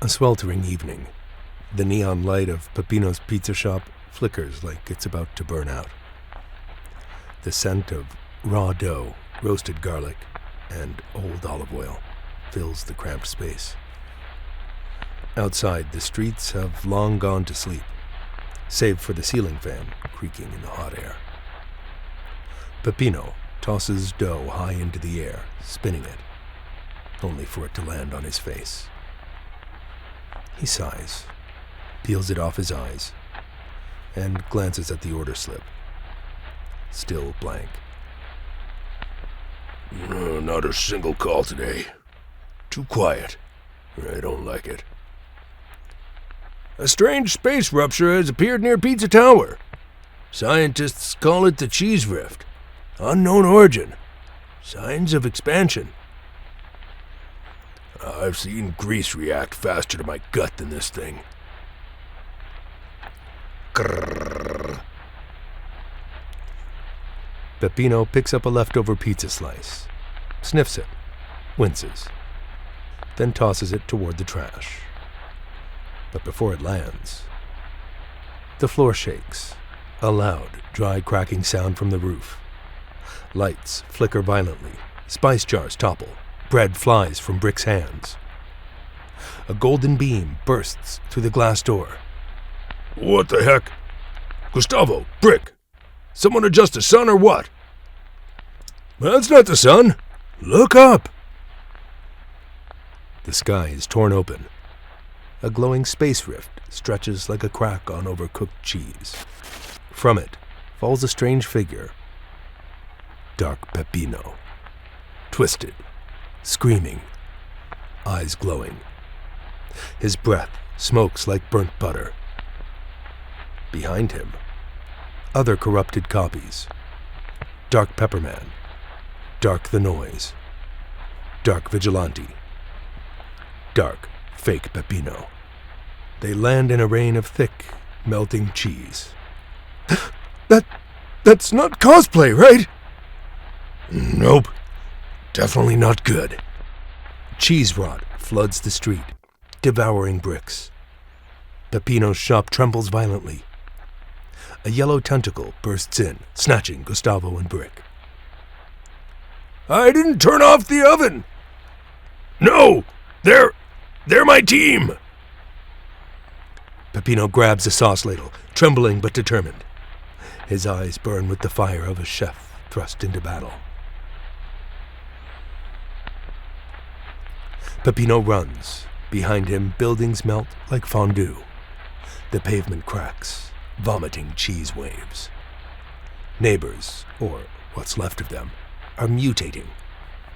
A sweltering evening. The neon light of Peppino's pizza shop flickers like it's about to burn out. The scent of raw dough, roasted garlic, and old olive oil fills the cramped space. Outside, the streets have long gone to sleep, save for the ceiling fan creaking in the hot air. Peppino tosses dough high into the air, spinning it, only for it to land on his face. He sighs, peels it off his eyes, and glances at the order slip. Still blank. Not a single call today. Too quiet. I don't like it. A strange space rupture has appeared near Pizza Tower. Scientists call it the cheese rift. Unknown origin. Signs of expansion. I've seen grease react faster to my gut than this thing. Grrr. Peppino picks up a leftover pizza slice, sniffs it, winces, then tosses it toward the trash. But before it lands, the floor shakes, a loud, dry cracking sound from the roof. Lights flicker violently, spice jars topple, bread flies from Brick's hands. A golden beam bursts through the glass door. What the heck? Gustavo, Brick! Someone adjust the sun or what? That's not the sun. Look up. The sky is torn open. A glowing space rift stretches like a crack on overcooked cheese. From it falls a strange figure. Dark Peppino. Twisted, screaming, eyes glowing. His breath smokes like burnt butter. Behind him, other corrupted copies. Dark Pepperman, Dark the Noise, Dark Vigilante, Dark Fake Peppino. They land in a rain of thick, melting cheese. That's not cosplay, right? Nope. Definitely not good. Cheese rot floods the street, devouring bricks. Peppino's shop trembles violently. A yellow tentacle bursts in, snatching Gustavo and Brick. I didn't turn off the oven! No! They're my team! Peppino grabs a sauce ladle, trembling but determined. His eyes burn with the fire of a chef thrust into battle. Peppino runs. Behind him, buildings melt like fondue. The pavement cracks, vomiting cheese waves. Neighbors, or what's left of them, are mutating,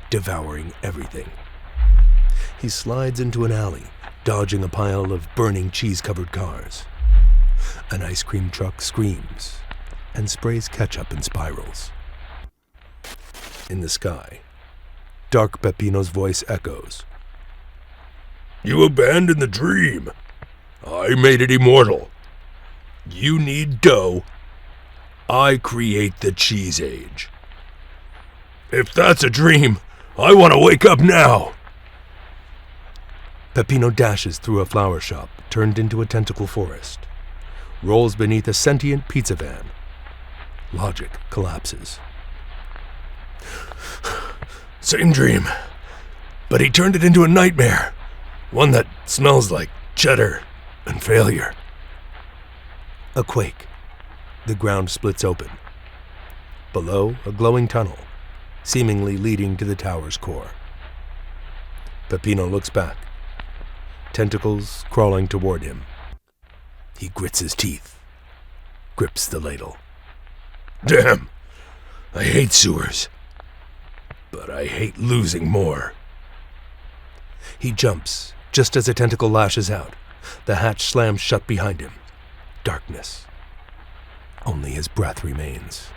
devouring everything. He slides into an alley, dodging a pile of burning cheese-covered cars. An ice cream truck screams and sprays ketchup in spirals. In the sky, Dark Peppino's voice echoes. You abandoned the dream. I made it immortal. You need dough. I create the cheese age. If that's a dream, I want to wake up now. Peppino dashes through a flower shop turned into a tentacle forest, rolls beneath a sentient pizza van. Logic collapses. Same dream, but he turned it into a nightmare. One that smells like cheddar and failure. A quake. The ground splits open. Below, a glowing tunnel, seemingly leading to the tower's core. Peppino looks back, tentacles crawling toward him. He grits his teeth, grips the ladle. Damn! I hate sewers. But I hate losing more. He jumps, just as a tentacle lashes out. The hatch slams shut behind him. Darkness. Only his breath remains.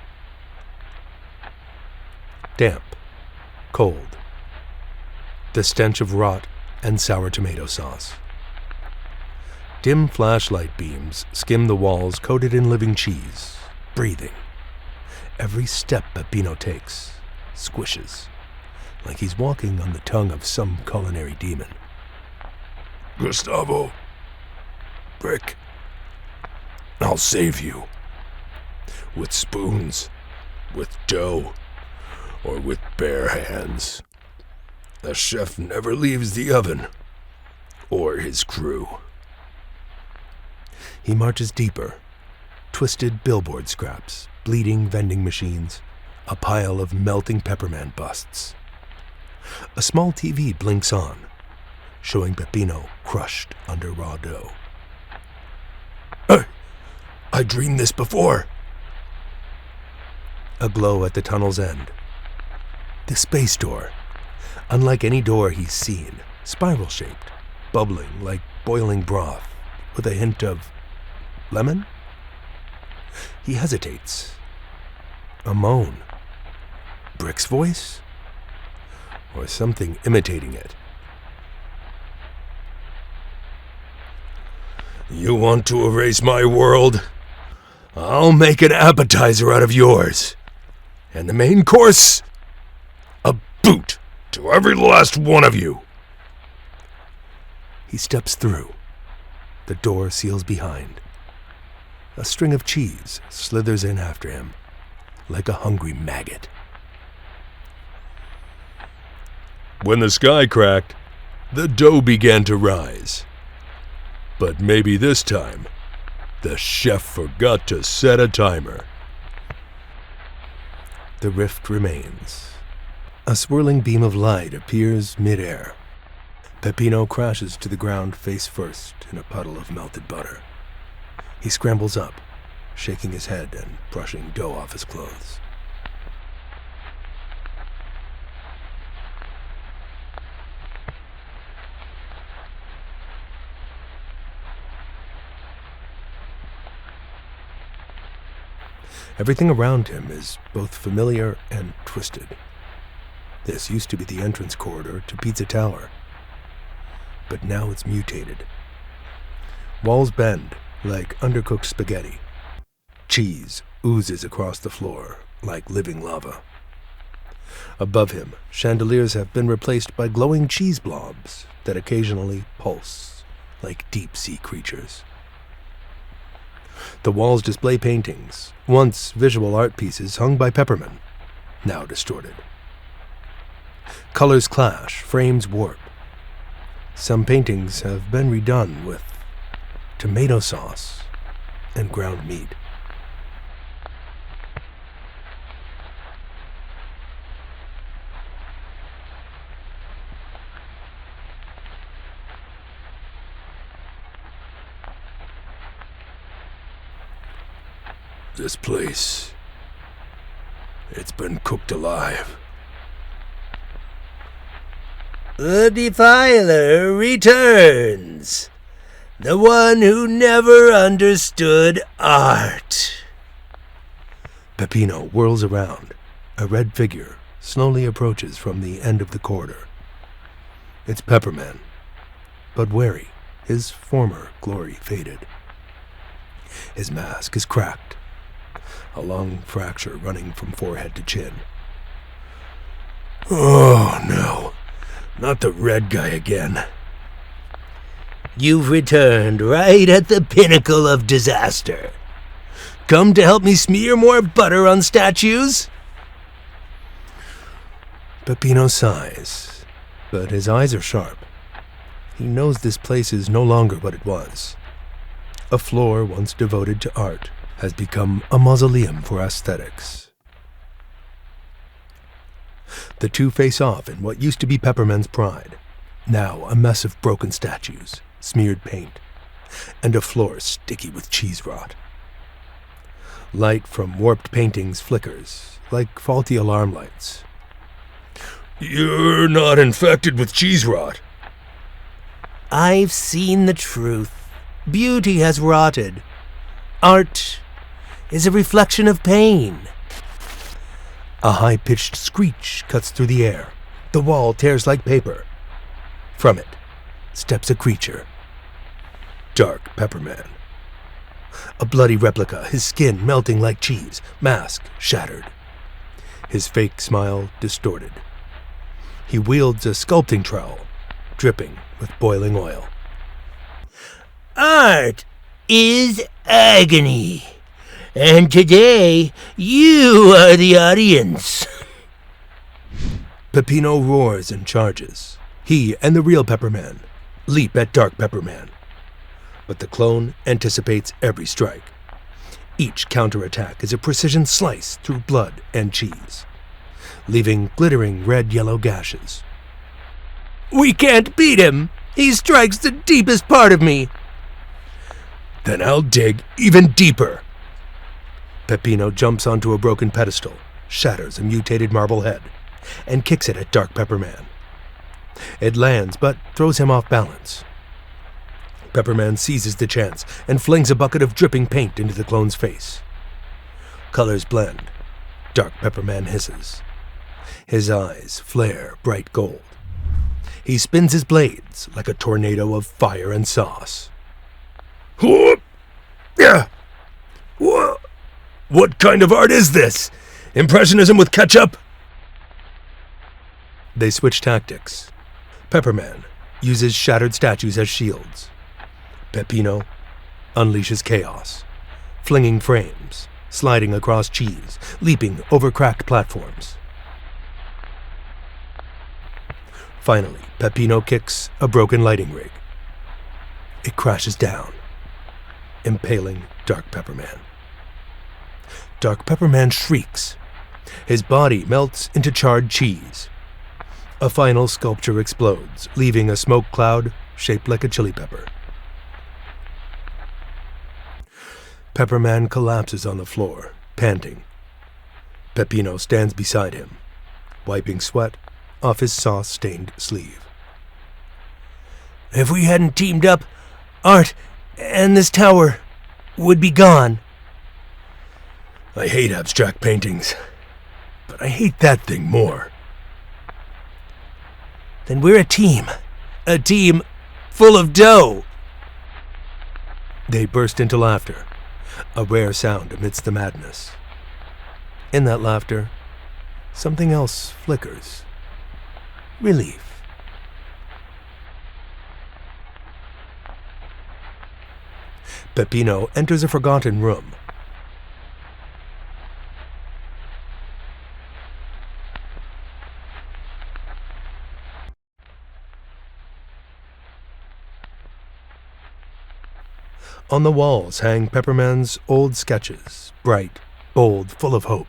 Damp. Cold. The stench of rot and sour tomato sauce. Dim flashlight beams skim the walls coated in living cheese, breathing. Every step Peppino takes squishes, like he's walking on the tongue of some culinary demon. Gustavo, Brick, I'll save you. With spoons, with dough, or with bare hands. The chef never leaves the oven, or his crew. He marches deeper. Twisted billboard scraps, bleeding vending machines, a pile of melting Pepperman busts. A small TV blinks on, showing Peppino crushed under raw dough. I dreamed this before. A glow at the tunnel's end. The space door, unlike any door he's seen, spiral-shaped, bubbling like boiling broth, with a hint of lemon? He hesitates. A moan. Brick's voice? Or something imitating it? You want to erase my world? I'll make an appetizer out of yours. And the main course? A boot to every last one of you. He steps through. The door seals behind. A string of cheese slithers in after him, like a hungry maggot. When the sky cracked, the dough began to rise. But maybe this time, the chef forgot to set a timer. The rift remains. A swirling beam of light appears mid-air. Peppino crashes to the ground face first in a puddle of melted butter. He scrambles up, shaking his head and brushing dough off his clothes. Everything around him is both familiar and twisted. This used to be the entrance corridor to Pizza Tower, but now it's mutated. Walls bend like undercooked spaghetti. Cheese oozes across the floor like living lava. Above him, chandeliers have been replaced by glowing cheese blobs that occasionally pulse like deep-sea creatures. The walls display paintings, once visual art pieces hung by Pepperman, now distorted. Colors clash, frames warp. Some paintings have been redone with tomato sauce and ground meat. This place, it's been cooked alive. The Defiler returns. The one who never understood art. Peppino whirls around. A red figure slowly approaches from the end of the corridor. It's Pepperman, but wary, his former glory faded. His mask is cracked, a long fracture running from forehead to chin. Oh no, not the red guy again. You've returned right at the pinnacle of disaster. Come to help me smear more butter on statues? Peppino sighs, but his eyes are sharp. He knows this place is no longer what it was. A floor once devoted to art has become a mausoleum for aesthetics. The two face off in what used to be Pepperman's pride, now a mess of broken statues, smeared paint, and a floor sticky with cheese rot. Light from warped paintings flickers, like faulty alarm lights. You're not infected with cheese rot. I've seen the truth. Beauty has rotted. Art is a reflection of pain. A high-pitched screech cuts through the air. The wall tears like paper. From it steps a creature. Dark Pepperman. A bloody replica, his skin melting like cheese, mask shattered. His fake smile distorted. He wields a sculpting trowel, dripping with boiling oil. art is agony. And today, you are the audience. Peppino roars and charges. He and the real Pepperman leap at Dark Pepperman. But the clone anticipates every strike. Each counterattack is a precision slice through blood and cheese, leaving glittering red-yellow gashes. We can't beat him. He strikes the deepest part of me. Then I'll dig even deeper. Peppino jumps onto a broken pedestal, shatters a mutated marble head, and kicks it at Dark Pepperman. It lands, but throws him off balance. Pepperman seizes the chance and flings a bucket of dripping paint into the clone's face. Colors blend. Dark Pepperman hisses. His eyes flare bright gold. He spins his blades like a tornado of fire and sauce. What kind of art is this? Impressionism with ketchup? They switch tactics. Pepperman uses shattered statues as shields. Peppino unleashes chaos, flinging frames, sliding across cheese, leaping over cracked platforms. Finally, Peppino kicks a broken lighting rig. It crashes down, impaling Dark Pepperman. Dark Pepperman shrieks. His body melts into charred cheese. A final sculpture explodes, leaving a smoke cloud shaped like a chili pepper. Pepperman collapses on the floor, panting. Peppino stands beside him, wiping sweat off his sauce-stained sleeve. If we hadn't teamed up, Art and this tower would be gone. I hate abstract paintings, but I hate that thing more. Then we're a team full of dough. They burst into laughter, a rare sound amidst the madness. In that laughter, something else flickers. Relief. Peppino enters a forgotten room. On the walls hang Pepperman's old sketches, bright, bold, full of hope.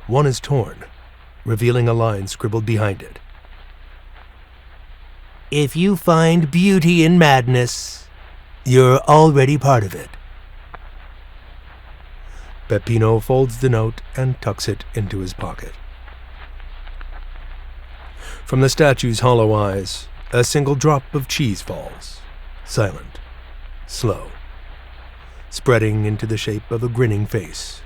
One is torn, revealing a line scribbled behind it. If you find beauty in madness, you're already part of it. Peppino folds the note and tucks it into his pocket. From the statue's hollow eyes, a single drop of cheese falls, silent, slow, spreading into the shape of a grinning face.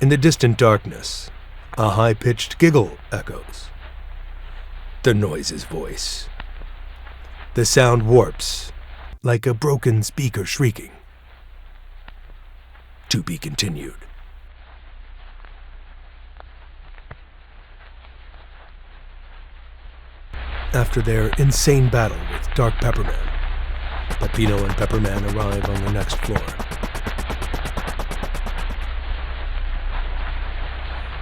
In the distant darkness, a high-pitched giggle echoes. The noise's voice. The sound warps, like a broken speaker shrieking. To be continued. After their insane battle with Dark Pepperman, Peppino and Pepperman arrive on the next floor.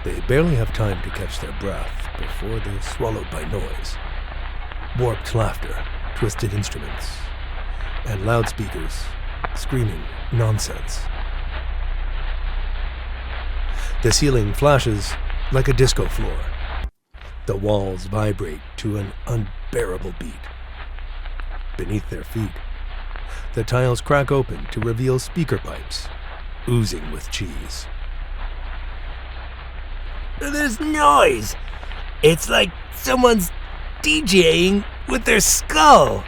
They barely have time to catch their breath before they're swallowed by noise. Warped laughter, twisted instruments, and loudspeakers screaming nonsense. The ceiling flashes like a disco floor. The walls vibrate to an unbearable beat. Beneath their feet, the tiles crack open to reveal speaker pipes, oozing with cheese. There's noise. It's like someone's DJing with their skull.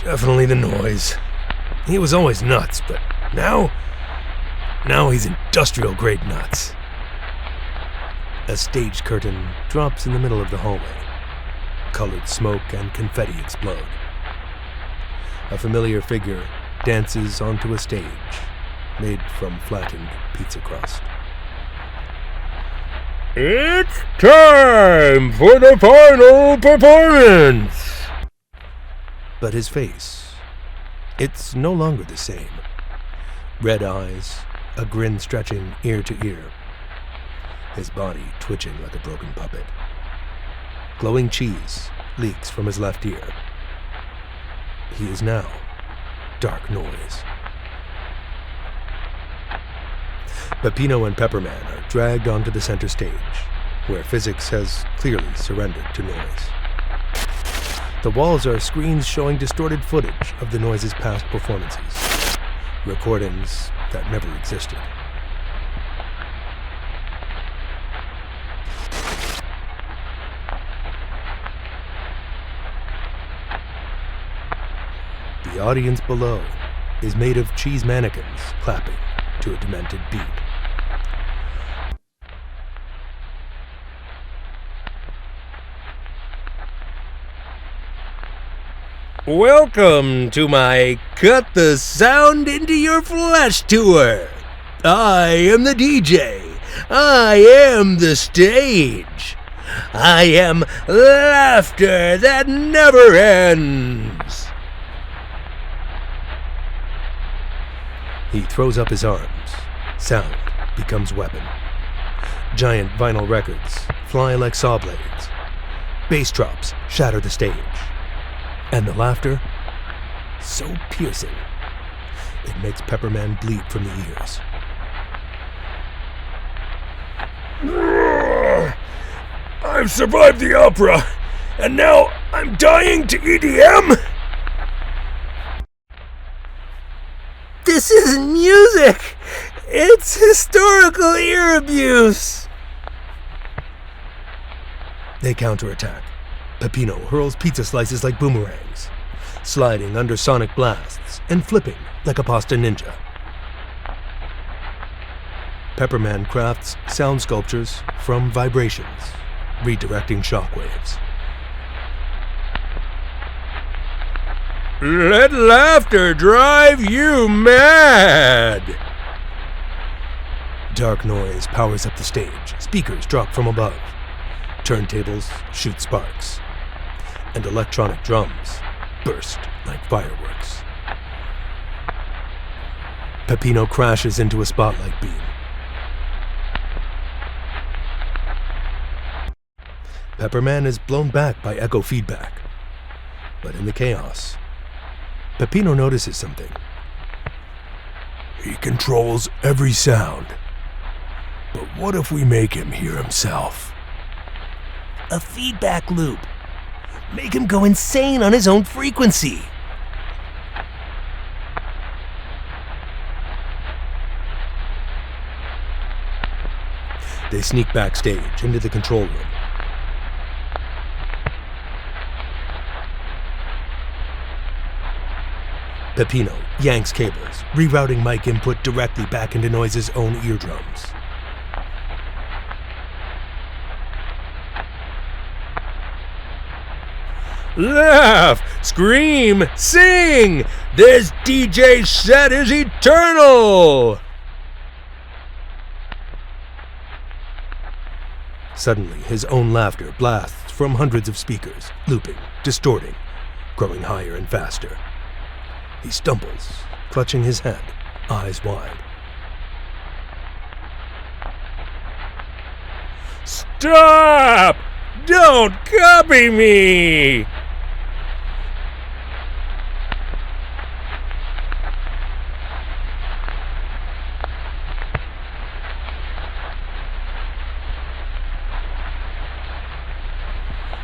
Definitely the noise. He was always nuts, but now he's industrial-grade nuts. A stage curtain drops in the middle of the hallway. Colored smoke and confetti explode. A familiar figure dances onto a stage made from flattened pizza crust. It's time for the final performance! But his face, it's no longer the same. Red eyes, a grin stretching ear to ear. His body twitching like a broken puppet. Glowing cheese leaks from his left ear. He is now Dark Noise. Peppino and Pepperman are dragged onto the center stage, where physics has clearly surrendered to noise. The walls are screens showing distorted footage of the Noise's past performances, recordings that never existed. The audience below is made of cheese mannequins clapping to a demented beat. Welcome to my Cut the Sound into Your Flesh tour. I am the DJ. I am the stage. I am laughter that never ends. He throws up his arms. Sound becomes weapon. Giant vinyl records fly like saw blades. Bass drops shatter the stage. And the laughter, so piercing, it makes Pepperman bleed from the ears. I've survived the opera, and now I'm dying to EDM? This isn't music! It's historical ear abuse! They counterattack. Peppino hurls pizza slices like boomerangs, sliding under sonic blasts and flipping like a pasta ninja. Pepperman crafts sound sculptures from vibrations, redirecting shockwaves. Let laughter drive you mad! Dark Noise powers up the stage. Speakers drop from above. Turntables shoot sparks. And electronic drums burst like fireworks. Peppino crashes into a spotlight beam. Pepperman is blown back by echo feedback. But in the chaos, Peppino notices something. He controls every sound. But what if we make him hear himself? A feedback loop. Make him go insane on his own frequency. They sneak backstage into the control room. Peppino yanks cables, rerouting mic input directly back into Noise's own eardrums. Laugh, scream, sing! This DJ set is eternal! Suddenly, his own laughter blasts from hundreds of speakers, looping, distorting, growing higher and faster. He stumbles, clutching his head, eyes wide. Stop! Don't copy me!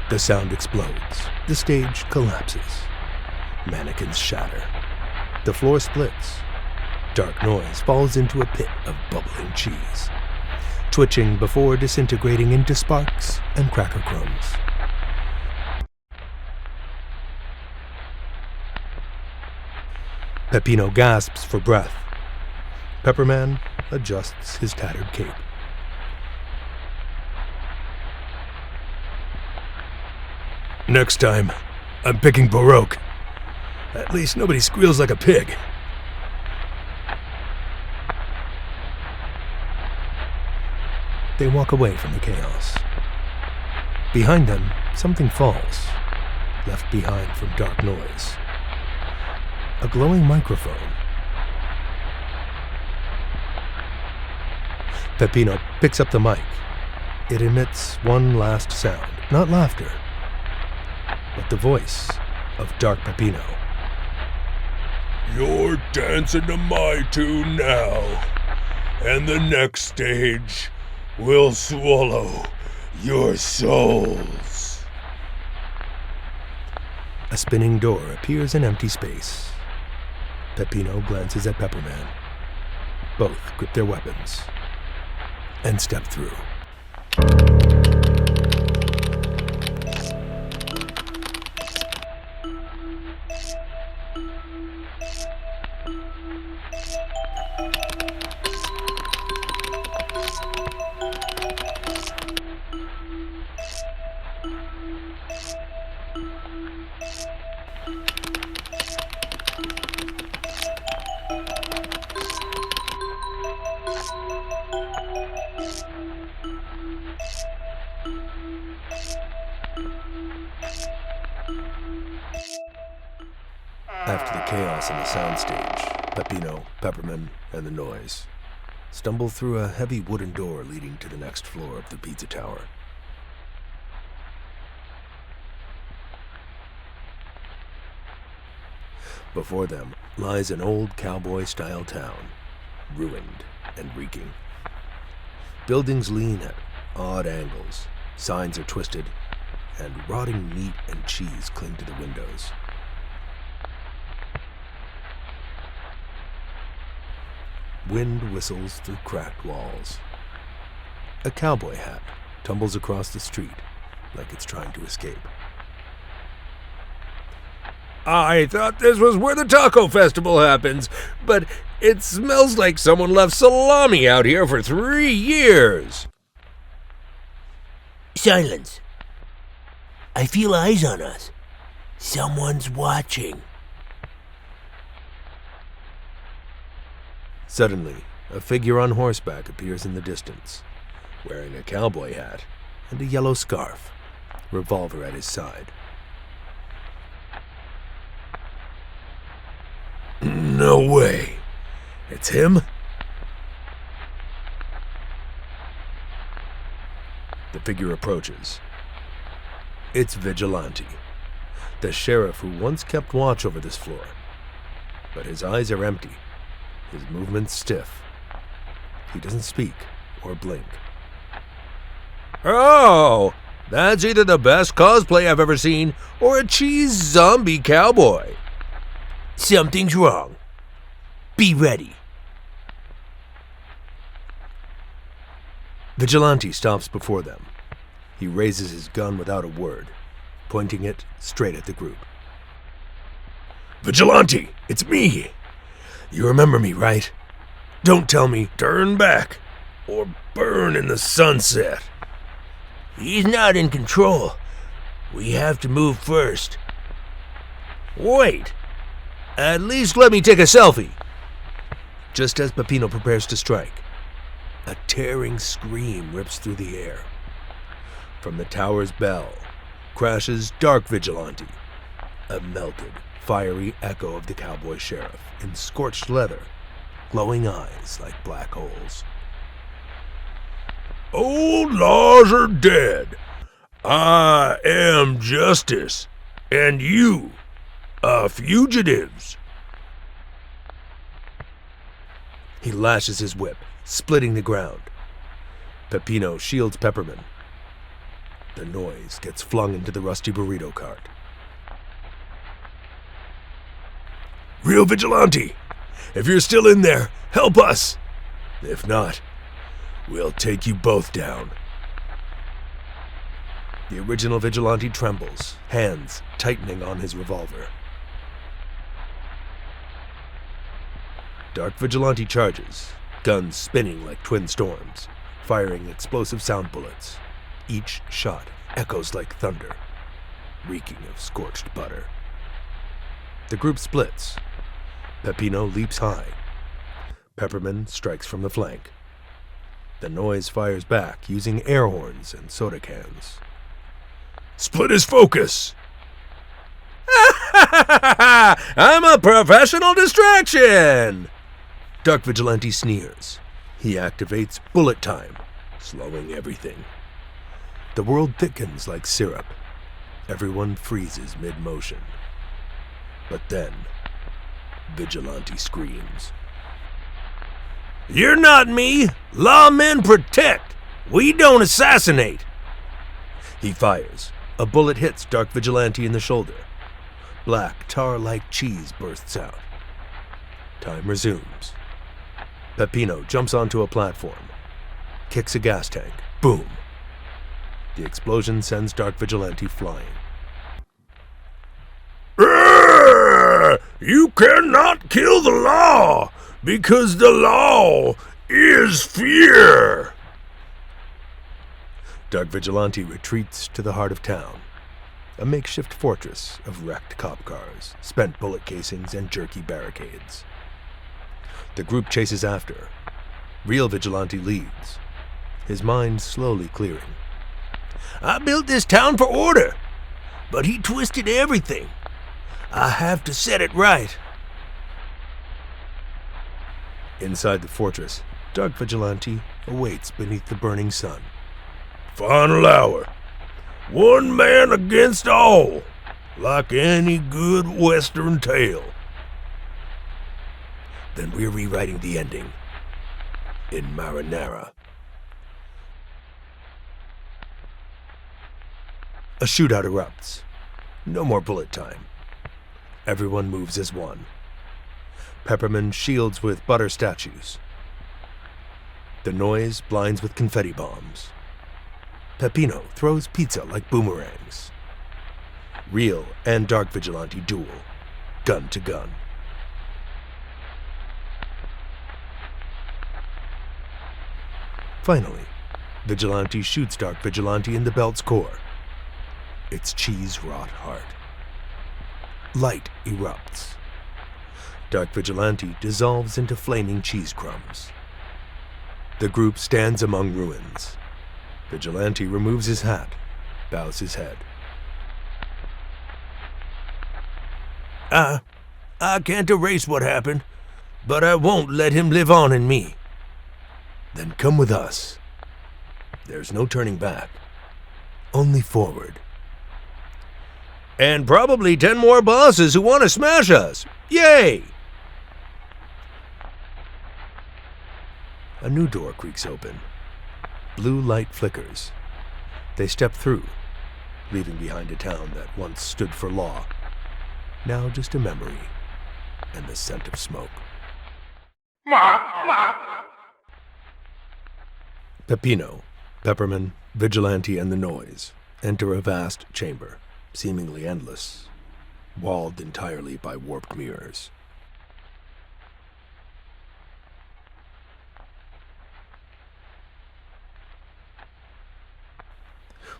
The sound explodes. The stage collapses. Mannequins shatter. The floor splits. Dark Noise falls into a pit of bubbling cheese, twitching before disintegrating into sparks and cracker crumbs. Peppino gasps for breath. Pepperman adjusts his tattered cape. Next time, I'm picking Baroque. At least nobody squeals like a pig. They walk away from the chaos. Behind them, something falls, left behind from dark noise. A glowing microphone. Peppino picks up the mic. It emits one last sound, not laughter, but the voice of Dark Peppino. You're dancing to my tune now, and the next stage will swallow your souls. A spinning door appears in empty space. Peppino glances at Pepperman. Both grip their weapons and step through. After the chaos in the soundstage, Peppino, Pepperman, and the noise stumble through a heavy wooden door leading to the next floor of the pizza tower. Before them lies an old cowboy-style town, ruined and reeking. Buildings lean at odd angles, signs are twisted, and rotting meat and cheese cling to the windows. Wind whistles through cracked walls. A cowboy hat tumbles across the street like it's trying to escape. I thought this was where the taco festival happens, but it smells like someone left salami out here for 3 years. Silence. I feel eyes on us. Someone's watching. Suddenly, a figure on horseback appears in the distance, wearing a cowboy hat and a yellow scarf, revolver at his side. No way. It's him? The figure approaches. It's Vigilante, the sheriff who once kept watch over this floor. But his eyes are empty, his movements stiff. He doesn't speak or blink. Oh, that's either the best cosplay I've ever seen or a cheese zombie cowboy. Something's wrong. Be ready. Vigilante stops before them. He raises his gun without a word, pointing it straight at the group. Vigilante, it's me. You remember me, right? Don't tell me turn back or burn in the sunset. He's not in control. We have to move first. Wait. At least let me take a selfie. Just as Peppino prepares to strike, a tearing scream rips through the air. From the tower's bell crashes Dark Vigilante, a melted, fiery echo of the cowboy sheriff in scorched leather, glowing eyes like black holes. Old laws are dead. I am justice, and you are fugitives. He lashes his whip, splitting the ground. Peppino shields Pepperman. The noise gets flung into the rusty burrito cart. Real Vigilante, if you're still in there, help us. If not, we'll take you both down. The original Vigilante trembles, hands tightening on his revolver. Dark Vigilante charges, guns spinning like twin storms, firing explosive sound bullets. Each shot echoes like thunder, reeking of scorched butter. The group splits. Peppino leaps high. Pepperman strikes from the flank. The noise fires back using air horns and soda cans. Split his focus! I'm a professional distraction! Dark Vigilante sneers. He activates bullet time, slowing everything. The world thickens like syrup. Everyone freezes mid-motion. But then, Vigilante screams. You're not me! Lawmen protect! We don't assassinate! He fires. A bullet hits Dark Vigilante in the shoulder. Black, tar-like cheese bursts out. Time resumes. Peppino jumps onto a platform, kicks a gas tank. Boom! The explosion sends Dark Vigilante flying. You cannot kill the law, because the law is fear! Dark Vigilante retreats to the heart of town, a makeshift fortress of wrecked cop cars, spent bullet casings, and jerky barricades. The group chases after. Real Vigilante leads, his mind slowly clearing. I built this town for order, but he twisted everything. I have to set it right. Inside the fortress, Dark Vigilante awaits beneath the burning sun. Final hour. One man against all, like any good Western tale. Then we're rewriting the ending in marinara. A shootout erupts. No more bullet time. Everyone moves as one. Pepperman shields with butter statues. The noise blinds with confetti bombs. Peppino throws pizza like boomerangs. Real and Dark Vigilante duel, gun to gun. Finally, Vigilante shoots Dark Vigilante in the belt's core. Its cheese-wrought heart. Light erupts. Dark Vigilante dissolves into flaming cheese crumbs. The group stands among ruins. Vigilante removes his hat, bows his head. I can't erase what happened, but I won't let him live on in me. Then come with us. There's no turning back, only forward. And probably 10 more bosses who want to smash us. Yay! A new door creaks open. Blue light flickers. They step through, leaving behind a town that once stood for law, now just a memory and the scent of smoke. Peppino, Pepperman, Vigilante, and the noise enter a vast chamber, seemingly endless, walled entirely by warped mirrors.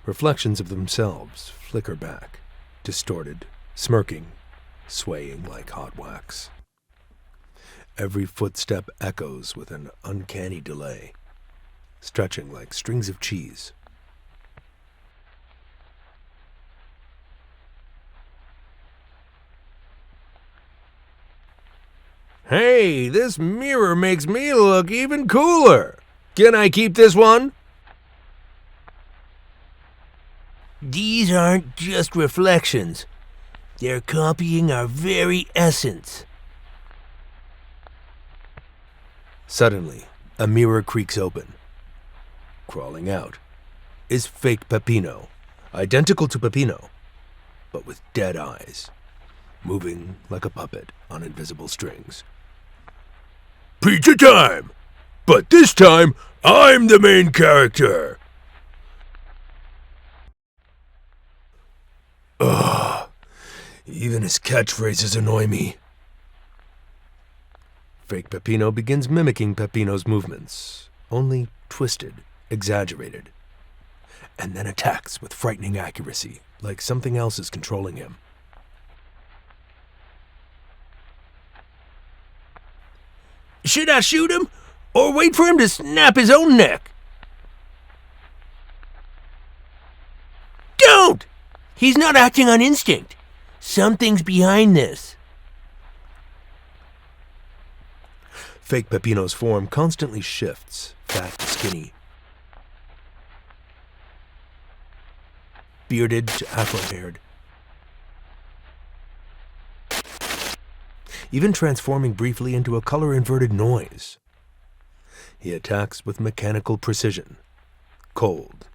Reflections of themselves flicker back, distorted, smirking, swaying like hot wax. Every footstep echoes with an uncanny delay, stretching like strings of cheese. Hey, this mirror makes me look even cooler. Can I keep this one? These aren't just reflections. They're copying our very essence. Suddenly, a mirror creaks open. Crawling out is fake Peppino, identical to Peppino, but with dead eyes, moving like a puppet on invisible strings. Pizza time! But this time, I'm the main character! Ugh, even his catchphrases annoy me. Fake Peppino begins mimicking Peppino's movements, only twisted, exaggerated, and then attacks with frightening accuracy, like something else is controlling him. Should I shoot him? Or wait for him to snap his own neck. Don't! He's not acting on instinct. Something's behind this. Fake Peppino's form constantly shifts, fat to skinny, bearded to afro-haired, even transforming briefly into a color-inverted noise. He attacks with mechanical precision, cold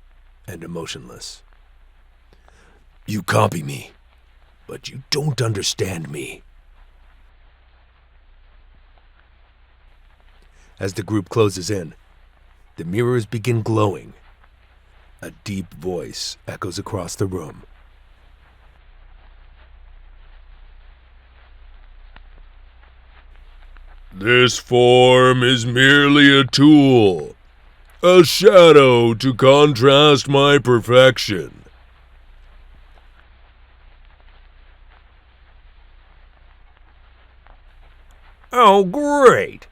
and emotionless. You copy me, but you don't understand me. As the group closes in, the mirrors begin glowing. A deep voice echoes across the room. This form is merely a tool, a shadow to contrast my perfection. Oh, great!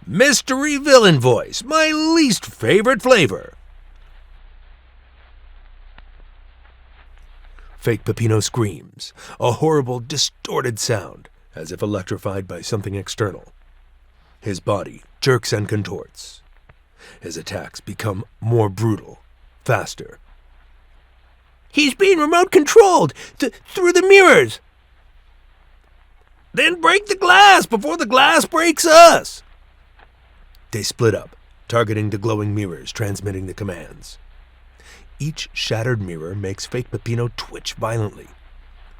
Mystery villain voice, my least favorite flavor. Fake Peppino screams, a horrible, distorted sound, as if electrified by something external. His body jerks and contorts. His attacks become more brutal, faster. He's being remote controlled through the mirrors. Then break the glass before the glass breaks us. They split up, targeting the glowing mirrors, transmitting the commands. Each shattered mirror makes Fake Peppino twitch violently,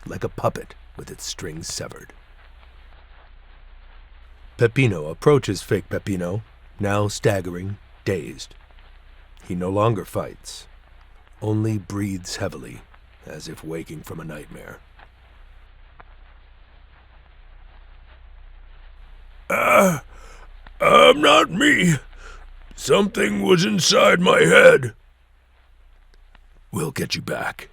like a puppet with its strings severed. Peppino approaches Fake Peppino, now staggering, dazed. He no longer fights, only breathes heavily, as if waking from a nightmare. I'm not me. Something was inside my head. We'll get you back.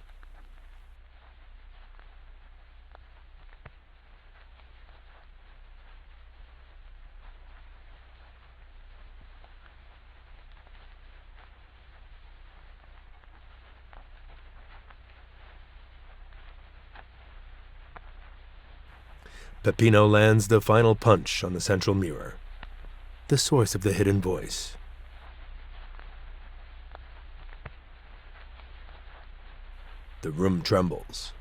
Peppino lands the final punch on the central mirror, the source of the hidden voice. The room trembles.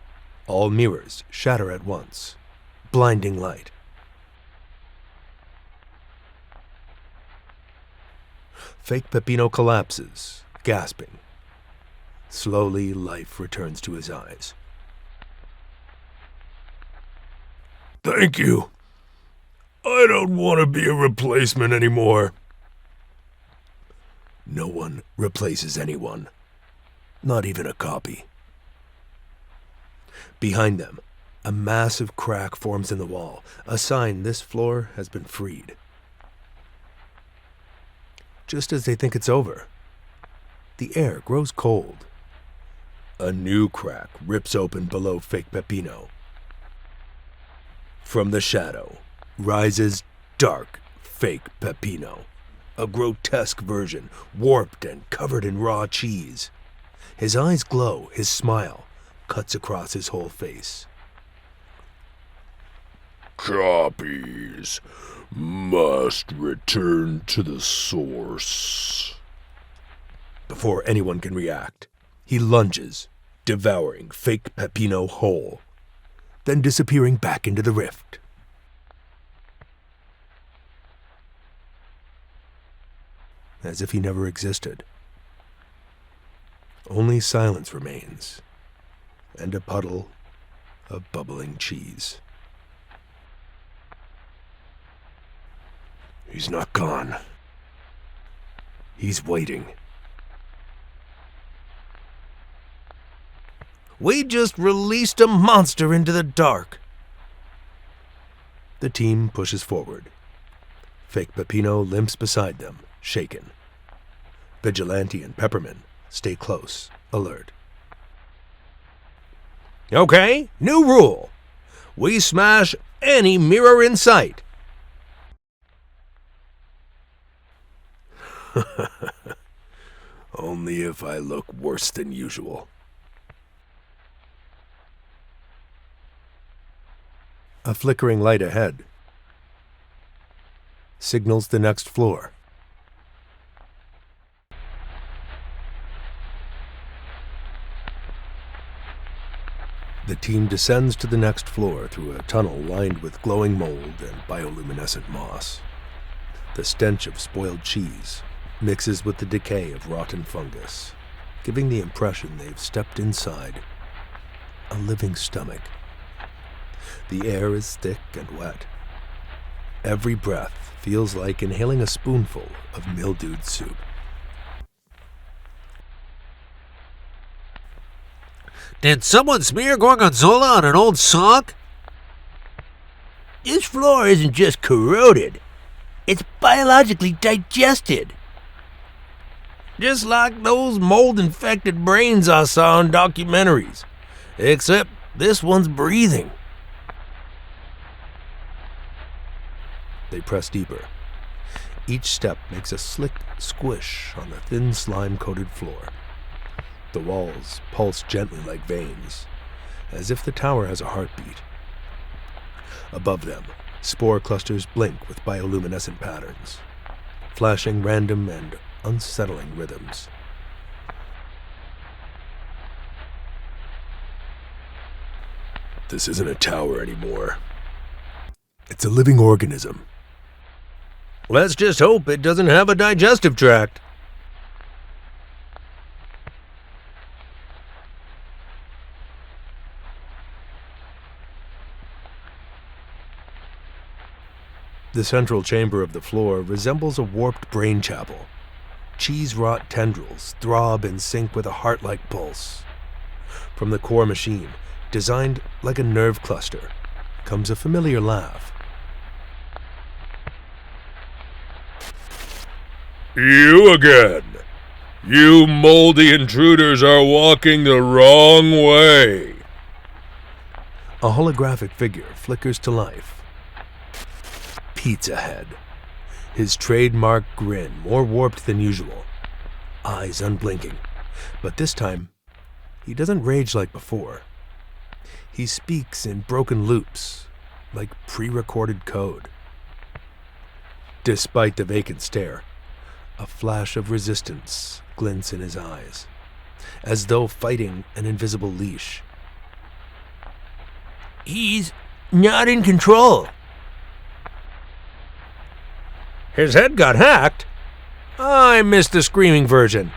All mirrors shatter at once. Blinding light. Fake Peppino collapses, gasping. Slowly, life returns to his eyes. Thank you. I don't want to be a replacement anymore. No one replaces anyone. Not even a copy. Behind them, a massive crack forms in the wall, a sign this floor has been freed. Just as they think it's over, the air grows cold. A new crack rips open below Fake Peppino. From the shadow rises dark Fake Peppino, a grotesque version, warped and covered in raw cheese. His eyes glow, his smile cuts across his whole face. Copies must return to the source. Before anyone can react, he lunges, devouring Fake Peppino whole, then disappearing back into the rift. As if he never existed. Only silence remains, and a puddle of bubbling cheese. He's not gone. He's waiting. We just released a monster into the dark. The team pushes forward. Fake Peppino limps beside them, shaken. Vigilante and Pepperman stay close, alert. Okay, new rule. We smash any mirror in sight. Only if I look worse than usual. A flickering light ahead signals the next floor. The team descends to the next floor through a tunnel lined with glowing mold and bioluminescent moss. The stench of spoiled cheese mixes with the decay of rotten fungus, giving the impression they've stepped inside a living stomach. The air is thick and wet. Every breath feels like inhaling a spoonful of mildewed soup. Did someone smear gorgonzola on an old sock? This floor isn't just corroded. It's biologically digested. Just like those mold-infected brains I saw in documentaries. Except this one's breathing. They press deeper. Each step makes a slick squish on the thin slime-coated floor. The walls pulse gently like veins, as if the tower has a heartbeat. Above them, spore clusters blink with bioluminescent patterns, flashing random and unsettling rhythms. This isn't a tower anymore. It's a living organism. Let's just hope it doesn't have a digestive tract. The central chamber of the floor resembles a warped brain chapel. Cheese-rot tendrils throb in sync with a heart-like pulse. From the core machine, designed like a nerve cluster, comes a familiar laugh. You again! You moldy intruders are walking the wrong way! A holographic figure flickers to life. Pizza Head. His trademark grin more warped than usual. Eyes unblinking. But this time, he doesn't rage like before. He speaks in broken loops, like pre-recorded code. Despite the vacant stare, a flash of resistance glints in his eyes, as though fighting an invisible leash. He's not in control. His head got hacked? I missed the screaming version.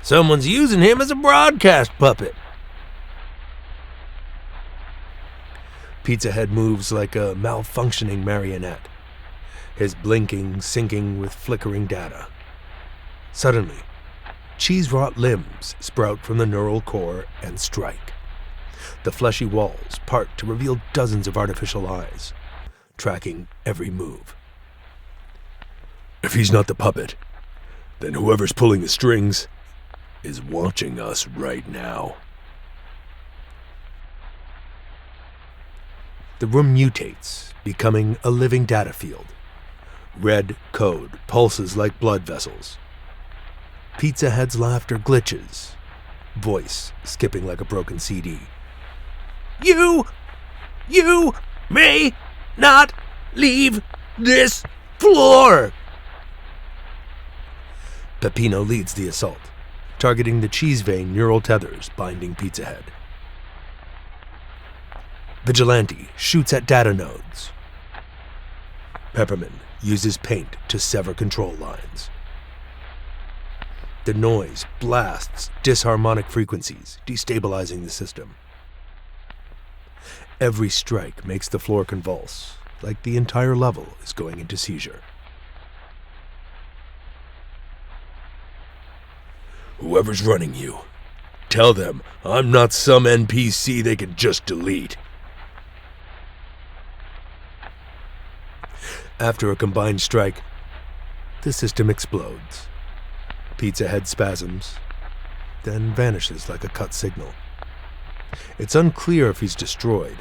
Someone's using him as a broadcast puppet. Pizza Head moves like a malfunctioning marionette, his blinking syncing with flickering data. Suddenly, cheese-rot limbs sprout from the neural core and strike. The fleshy walls part to reveal dozens of artificial eyes, tracking every move. If he's not the puppet, then whoever's pulling the strings is watching us right now. The room mutates, becoming a living data field. Red code pulses like blood vessels. Pizza Head's laughter glitches, voice skipping like a broken CD. You may not leave this floor. Peppino leads the assault, targeting the cheese vein neural tethers binding Pizza Head. Vigilante shoots at data nodes. Pepperman uses paint to sever control lines. The noise blasts disharmonic frequencies, destabilizing the system. Every strike makes the floor convulse, like the entire level is going into seizure. Whoever's running you, tell them I'm not some NPC they can just delete. After a combined strike, the system explodes. Pizza Head spasms, then vanishes like a cut signal. It's unclear if he's destroyed,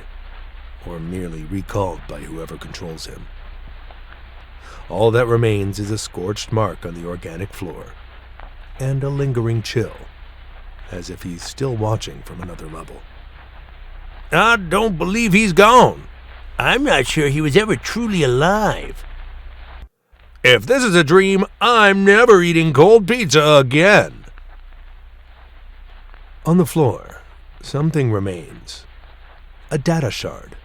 or merely recalled by whoever controls him. All that remains is a scorched mark on the organic floor, and a lingering chill, as if he's still watching from another level. I don't believe he's gone. I'm not sure he was ever truly alive. If this is a dream, I'm never eating cold pizza again. On the floor, something remains. A data shard,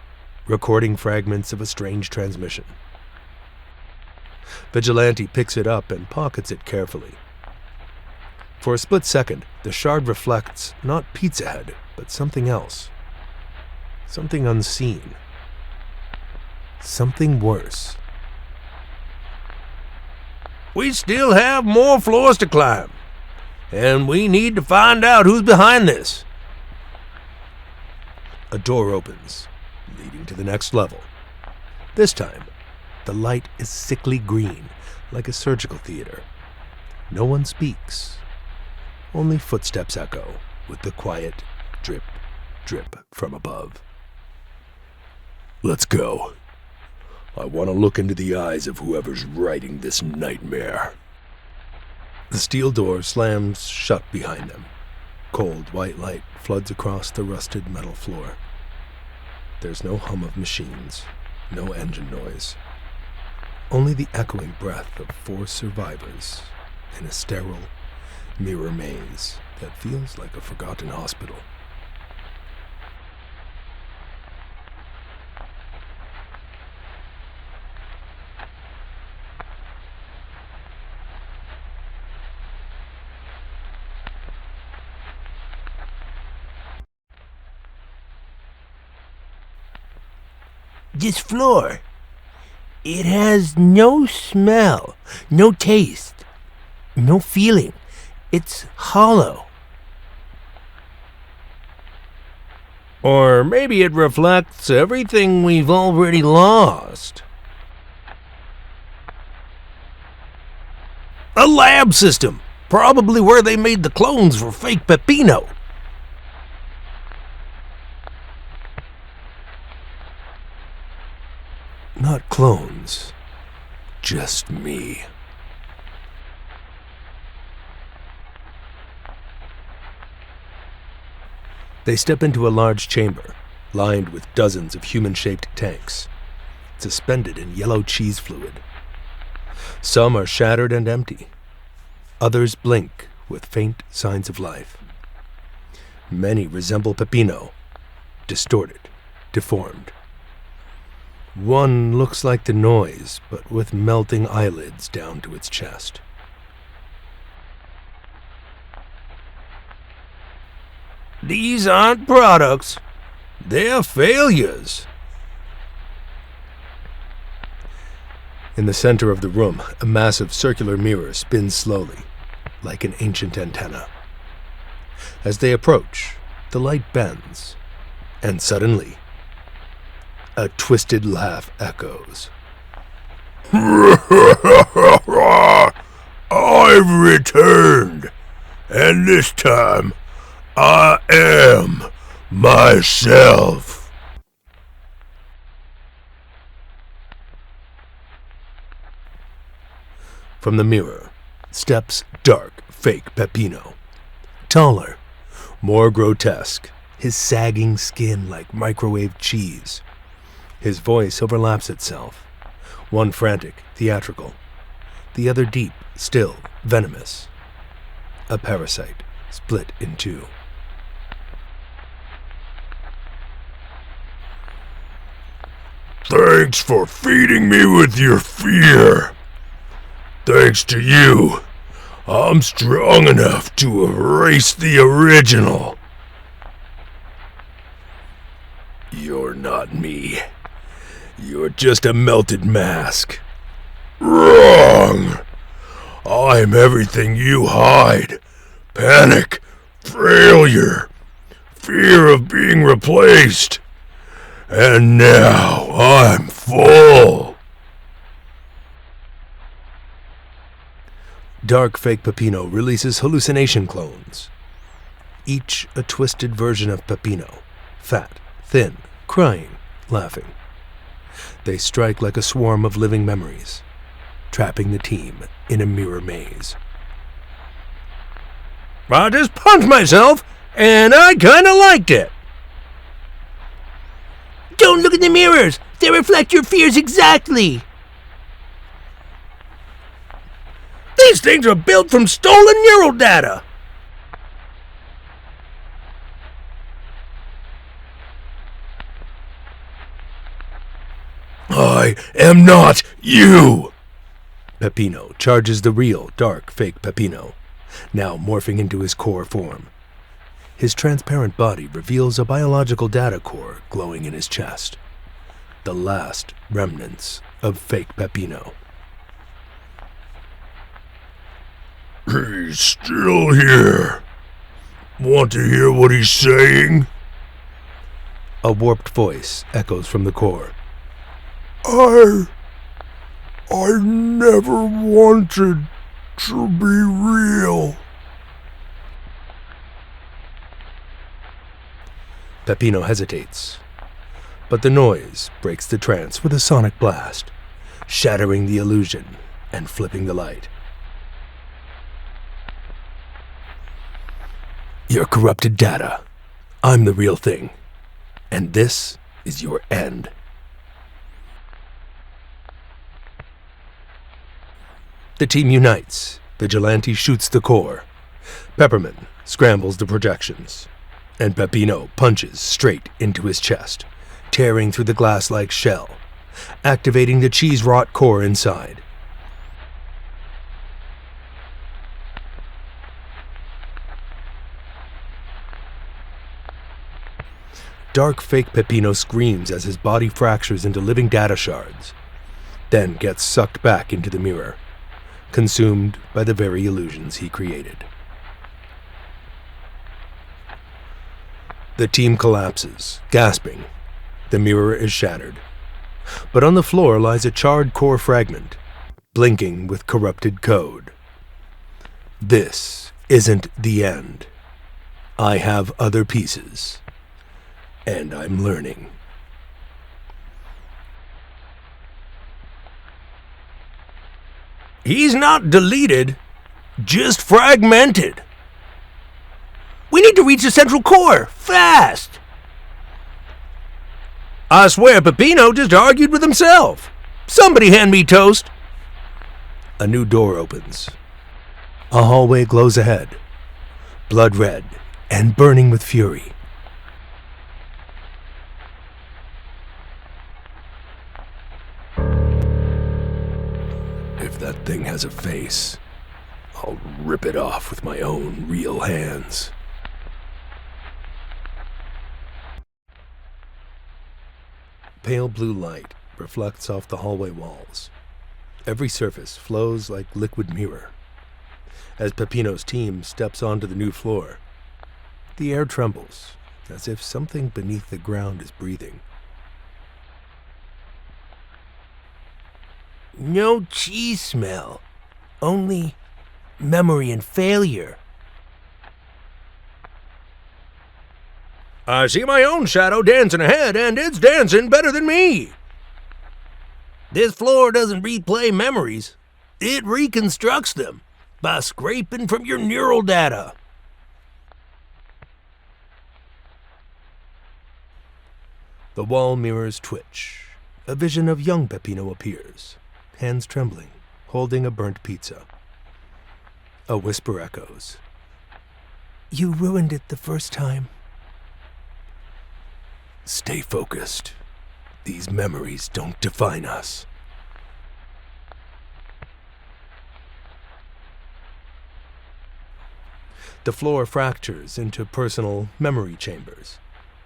recording fragments of a strange transmission. Vigilante picks it up and pockets it carefully. For a split second, the shard reflects not Pizza Head, but something else. Something unseen. Something worse. We still have more floors to climb, and we need to find out who's behind this. A door opens, leading to the next level. This time, the light is sickly green, like a surgical theater. No one speaks. Only footsteps echo with the quiet drip, drip from above. Let's go. I want to look into the eyes of whoever's writing this nightmare. The steel door slams shut behind them. Cold white light floods across the rusted metal floor. There's no hum of machines, no engine noise. Only the echoing breath of 4 survivors in a sterile mirror maze that feels like a forgotten hospital. This floor, it has no smell, no taste, no feeling. It's hollow. Or maybe it reflects everything we've already lost. A lab system, probably where they made the clones for fake Peppino. Not clones, just me. They step into a large chamber, lined with dozens of human-shaped tanks, suspended in yellow cheese fluid. Some are shattered and empty. Others blink with faint signs of life. Many resemble Peppino, distorted, deformed. One looks like the noise, but with melting eyelids down to its chest. These aren't products. They're failures. In the center of the room, a massive circular mirror spins slowly, like an ancient antenna. As they approach, the light bends, and suddenly, a twisted laugh echoes. I've returned, and this time I am myself. From the mirror steps dark, fake Peppino. Taller, more grotesque, his sagging skin like microwave cheese. His voice overlaps itself, one frantic, theatrical, the other deep, still, venomous. A parasite split in two. Thanks for feeding me with your fear. Thanks to you, I'm strong enough to erase the original. You're not me. You're just a melted mask. Wrong! I'm everything you hide. Panic, failure, fear of being replaced. And now I'm full. Dark fake Peppino releases hallucination clones. Each a twisted version of Peppino. Fat, thin, crying, laughing. They strike like a swarm of living memories. trapping the team in a mirror maze. I just punched myself, and I kinda liked it. Don't look in the mirrors! They reflect your fears exactly! These things are built from stolen neural data. I am not you! Peppino charges the real, dark, fake Peppino, now morphing into his core form. His transparent body reveals a biological data core glowing in his chest. The last remnants of fake Peppino. He's still here. Want to hear what he's saying? A warped voice echoes from the core. I never wanted to be real. Peppino hesitates, but the noise breaks the trance with a sonic blast, shattering the illusion and flipping the light. You're corrupted data. I'm the real thing. And this is your end. The team unites. Vigilante shoots the core. Pepperman scrambles the projections. And Peppino punches straight into his chest, tearing through the glass-like shell, activating the cheese-wrought core inside. Dark fake Peppino screams as his body fractures into living data shards, then gets sucked back into the mirror, consumed by the very illusions he created. The team collapses, gasping. The mirror is shattered. But on the floor lies a charred core fragment, blinking with corrupted code. This isn't the end. I have other pieces. And I'm learning. He's not deleted, just fragmented. We need to reach the central core, fast! I swear Peppino just argued with himself. Somebody hand me toast. A new door opens. A hallway glows ahead, blood red and burning with fury. If that thing has a face, I'll rip it off with my own real hands. Pale blue light reflects off the hallway walls. Every surface flows like liquid mirror. As Peppino's team steps onto the new floor, the air trembles, as if something beneath the ground is breathing. No cheese smell, only memory and failure. I see my own shadow dancing ahead, and it's dancing better than me. This floor doesn't replay memories. It reconstructs them by scraping from your neural data. The wall mirrors twitch. A vision of young Peppino appears, hands trembling, holding a burnt pizza. A whisper echoes. You ruined it the first time. Stay focused. These memories don't define us. The floor fractures into personal memory chambers,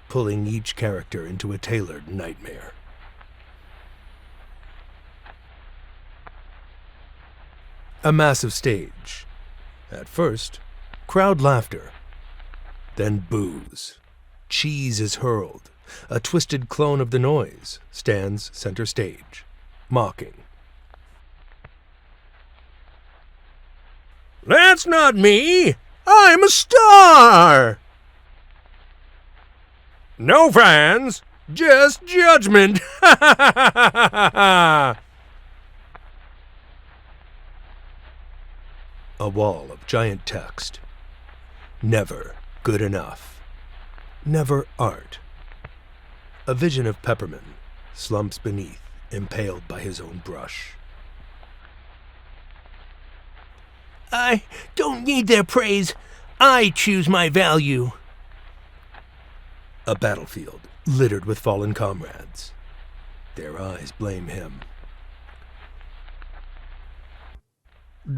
pulling each character into a tailored nightmare. A massive stage. At first, crowd laughter. Then boos. Cheese is hurled. A twisted clone of the noise stands center stage, mocking. That's not me! I'm a star! No fans, just judgment! A wall of giant text. Never good enough. Never art. A vision of Pepperman slumps beneath, impaled by his own brush. I don't need their praise. I choose my value. A battlefield littered with fallen comrades. Their eyes blame him.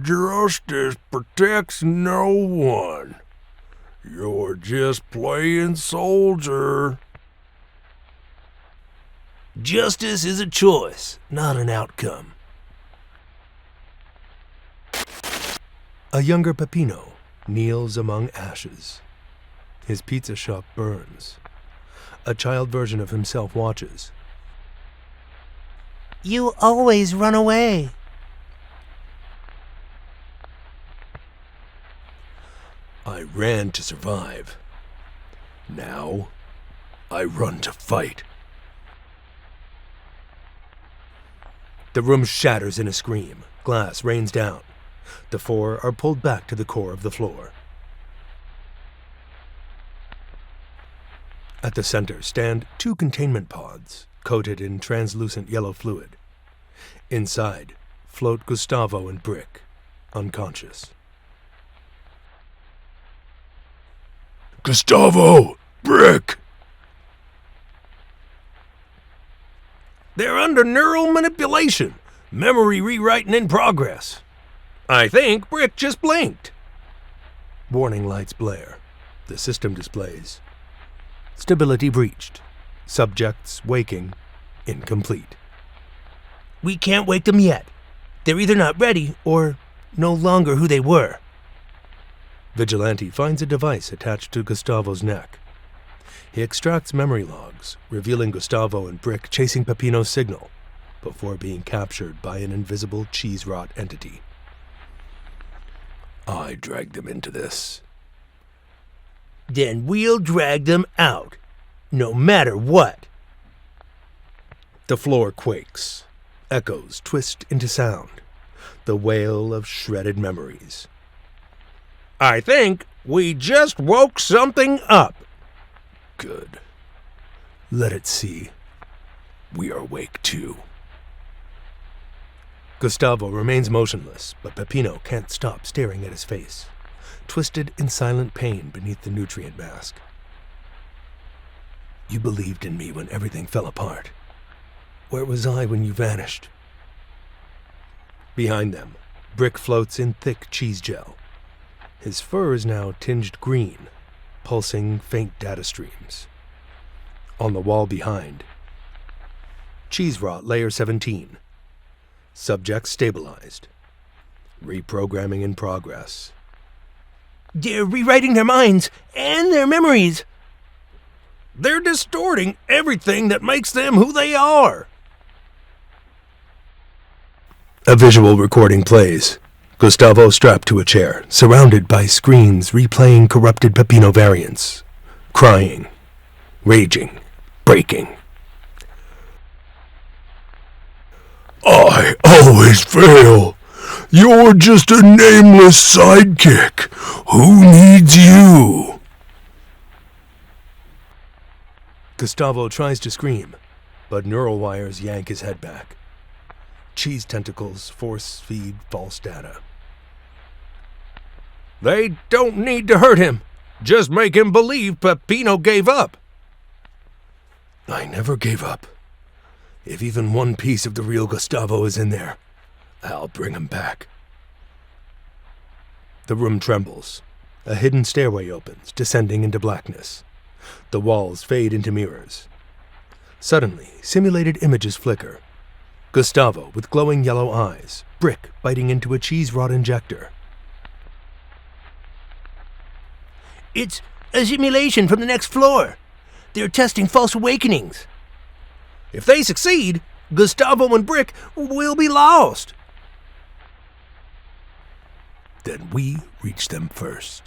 Justice protects no one. You're just playing soldier. Justice is a choice, not an outcome. A younger Peppino kneels among ashes. His pizza shop burns. A child version of himself watches. You always run away. I ran to survive. Now, I run to fight. The room shatters in a scream. Glass rains down. The four are pulled back to the core of the floor. At the center stand two containment pods, coated in translucent yellow fluid. Inside float Gustavo and Brick, unconscious. Gustavo! Brick! They're under neural manipulation. Memory rewriting in progress. I think Brick just blinked. Warning lights blare. The system displays. Stability breached. Subjects waking, incomplete. We can't wake them yet. They're either not ready or no longer who they were. Vigilante finds a device attached to Gustavo's neck. He extracts memory logs, revealing Gustavo and Brick chasing Peppino's signal before being captured by an invisible cheese-rot entity. I dragged them into this. Then we'll drag them out, no matter what. The floor quakes. Echoes twist into sound. The wail of shredded memories. I think we just woke something up. Good. Let it see. We are awake too. Gustavo remains motionless, but Peppino can't stop staring at his face, twisted in silent pain beneath the nutrient mask. You believed in me when everything fell apart. Where was I when you vanished? Behind them, Brick floats in thick cheese gel. His fur is now tinged green, pulsing faint data streams. On the wall behind, cheese rot layer 17. Subject stabilized. Reprogramming in progress. They're rewriting their minds and their memories. They're distorting everything that makes them who they are. A visual recording plays. Gustavo strapped to a chair, surrounded by screens replaying corrupted Peppino variants. Crying. Raging. Breaking. I always fail. You're just a nameless sidekick. Who needs you? Gustavo tries to scream, but neural wires yank his head back. Cheese tentacles force feed false data. They don't need to hurt him. Just make him believe Peppino gave up. I never gave up. If even one piece of the real Gustavo is in there, I'll bring him back. The room trembles. A hidden stairway opens, descending into blackness. The walls fade into mirrors. Suddenly, simulated images flicker. Gustavo with glowing yellow eyes, Brick biting into a cheese rod injector. It's a simulation from the next floor. They're testing false awakenings. If they succeed, Gustavo and Brick will be lost. Then we reach them first.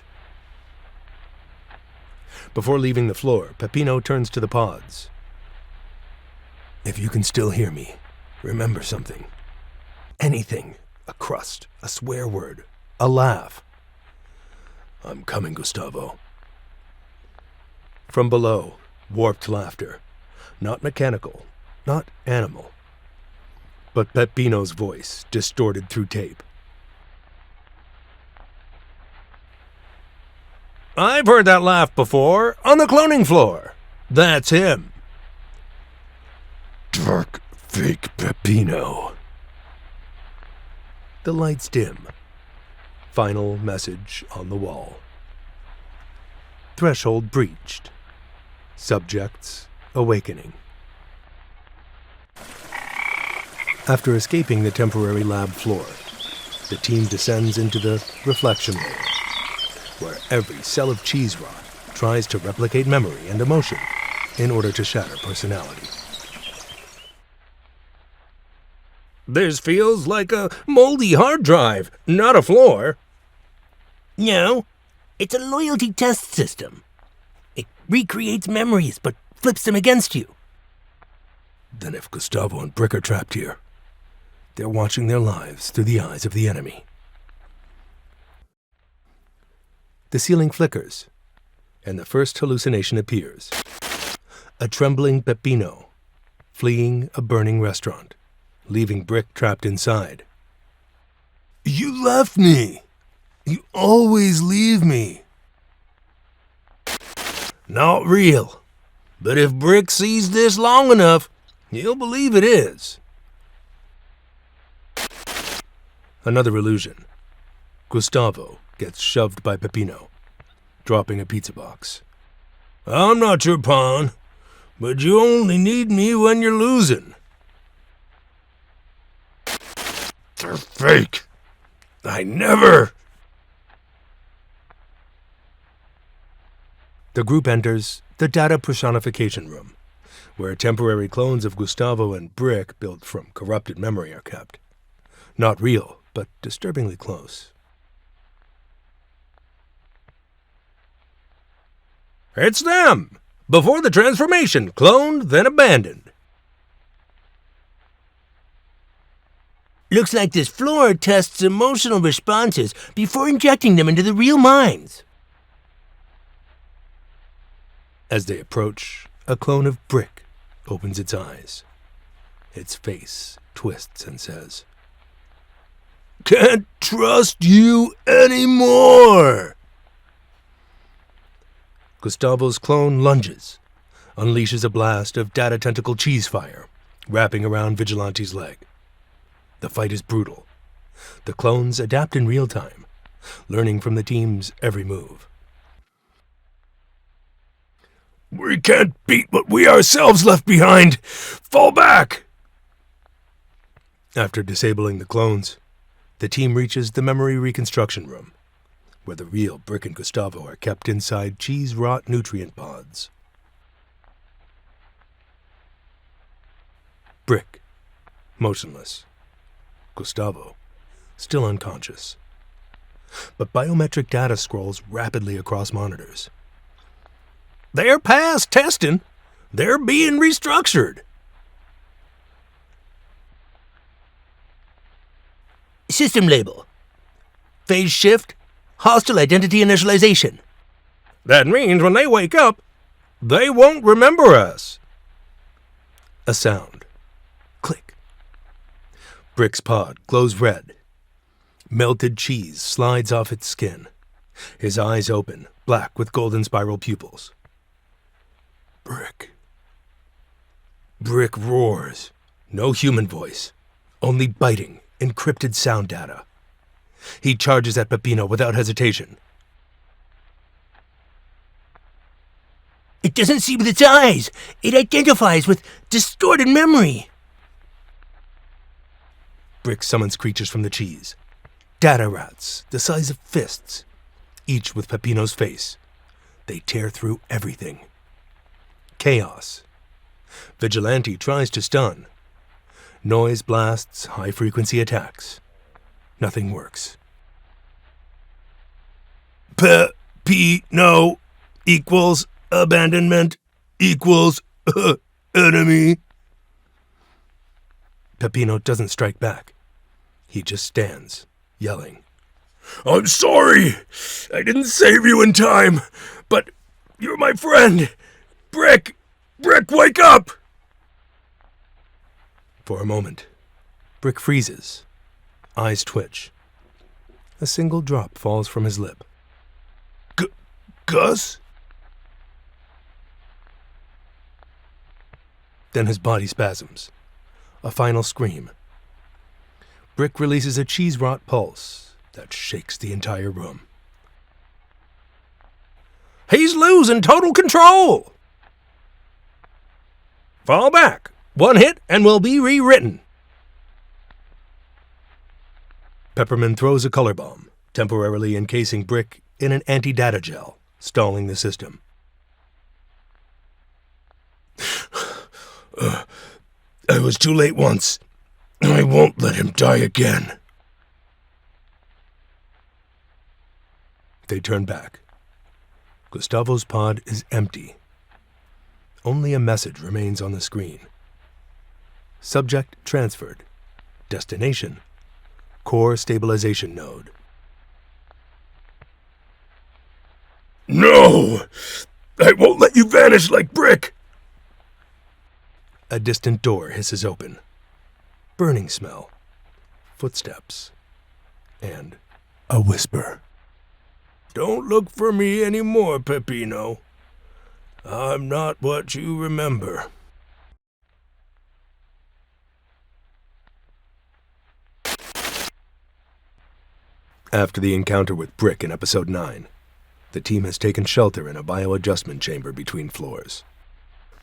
Before leaving the floor, Peppino turns to the pods. If you can still hear me, remember something. Anything. A crust, a swear word, a laugh. "I'm coming, Gustavo." From below, warped laughter. Not mechanical, not animal. But Peppino's voice distorted through tape. "I've heard that laugh before, on the cloning floor. That's him." "Dark, fake Peppino." The lights dim. Final message on the wall. Threshold breached. Subjects awakening. After escaping the temporary lab floor, the team descends into the reflection layer, where every cell of cheese rot tries to replicate memory and emotion in order to shatter personality. "This feels like a moldy hard drive, not a floor." No, it's a loyalty test system. It recreates memories, but flips them against you. Then if Gustavo and Brick are trapped here, they're watching their lives through the eyes of the enemy. The ceiling flickers, and the first hallucination appears. A trembling Peppino, fleeing a burning restaurant, leaving Brick trapped inside. "You left me! You always leave me!" Not real. But if Brick sees this long enough, he'll believe it is. Another illusion. Gustavo gets shoved by Peppino, dropping a pizza box. "I'm not your pawn, but you only need me when you're losing." "They're fake. I never..." The group enters the data personification room, where temporary clones of Gustavo and Brick built from corrupted memory are kept. Not real, but disturbingly close. It's them! Before the transformation, cloned, then abandoned. Looks like this floor tests emotional responses before injecting them into the real minds. As they approach, a clone of Brick opens its eyes. Its face twists and says, "Can't trust you anymore!" Gustavo's clone lunges, unleashes a blast of data tentacle cheese fire, wrapping around Vigilante's leg. The fight is brutal. The clones adapt in real time, learning from the team's every move. "We can't beat what we ourselves left behind! Fall back!" After disabling the clones, the team reaches the memory reconstruction room, where the real Brick and Gustavo are kept inside cheese-rot nutrient pods. Brick, motionless. Gustavo, still unconscious. But biometric data scrolls rapidly across monitors. They're past testing. They're being restructured. System label. Phase shift. Hostile identity initialization. That means when they wake up, they won't remember us. A sound. Click. Brick's pod glows red. Melted cheese slides off its skin. His eyes open, black with golden spiral pupils. Brick. Brick roars. No human voice. Only biting, encrypted sound data. He charges at Peppino without hesitation. It doesn't see with its eyes. It identifies with distorted memory. Brick summons creatures from the cheese. Data rats, the size of fists, each with Peppino's face. They tear through everything. Chaos. Vigilante tries to stun. Noise blasts, high-frequency attacks. Nothing works. Peppino equals abandonment equals enemy. Peppino doesn't strike back. He just stands, yelling. I'm sorry. I didn't save you in time, but you're my friend. Brick! Brick, wake up! For a moment, Brick freezes. Eyes twitch. A single drop falls from his lip. Gus? Then his body spasms. A final scream. Brick releases a cheese rot pulse that shakes the entire room. He's losing total control! Fall back. One hit and we'll be rewritten. Pepperman throws a color bomb, temporarily encasing Brick in an anti-data gel, stalling the system. I was too late once. I won't let him die again. They turn back. Gustavo's pod is empty. Only a message remains on the screen. Subject transferred. Destination: core stabilization node. No! I won't let you vanish like Brick! A distant door hisses open. Burning smell. Footsteps. And a whisper. Don't look for me anymore, Peppino. I'm not what you remember. After the encounter with Brick in Episode 9, the team has taken shelter in a bioadjustment chamber between floors.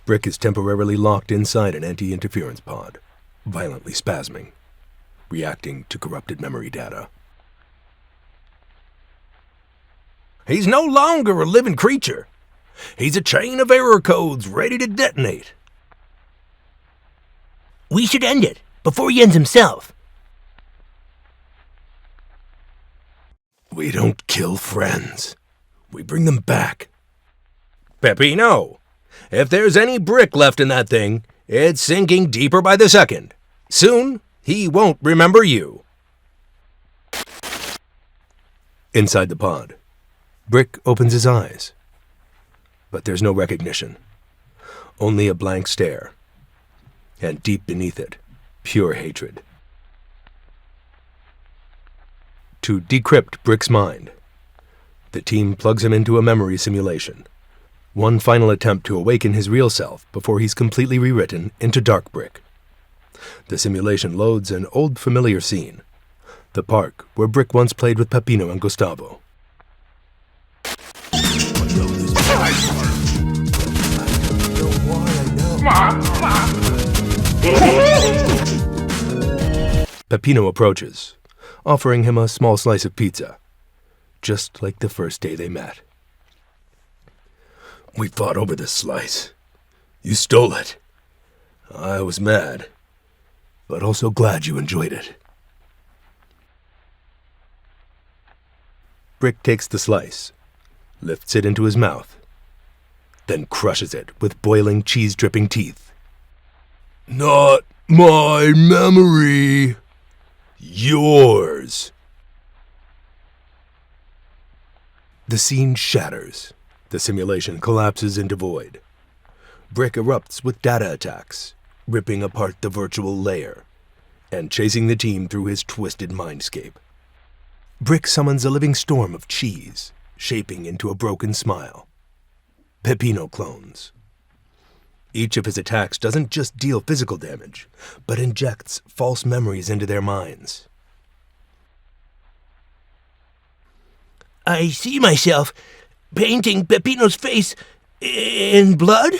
Brick is temporarily locked inside an anti-interference pod, violently spasming, reacting to corrupted memory data. He's no longer a living creature. He's a chain of error codes ready to detonate. We should end it before he ends himself. We don't kill friends. We bring them back. Peppino, if there's any Brick left in that thing, it's sinking deeper by the second. Soon, he won't remember you. Inside the pod, Brick opens his eyes. But there's no recognition. Only a blank stare. And deep beneath it, pure hatred. To decrypt Brick's mind, the team plugs him into a memory simulation. One final attempt to awaken his real self before he's completely rewritten into Dark Brick. The simulation loads an old familiar scene. The park where Brick once played with Peppino and Gustavo. Peppino approaches, offering him a small slice of pizza, just like the first day they met. We fought over this slice. You stole it. I was mad, but also glad you enjoyed it. Brick takes the slice, lifts it into his mouth, then crushes it with boiling cheese-dripping teeth. Not my memory. Yours. The scene shatters. The simulation collapses into void. Brick erupts with data attacks, ripping apart the virtual layer and chasing the team through his twisted mindscape. Brick summons a living storm of cheese, shaping into a broken smile. Peppino clones. Each of his attacks doesn't just deal physical damage, but injects false memories into their minds. I see myself painting Peppino's face in blood?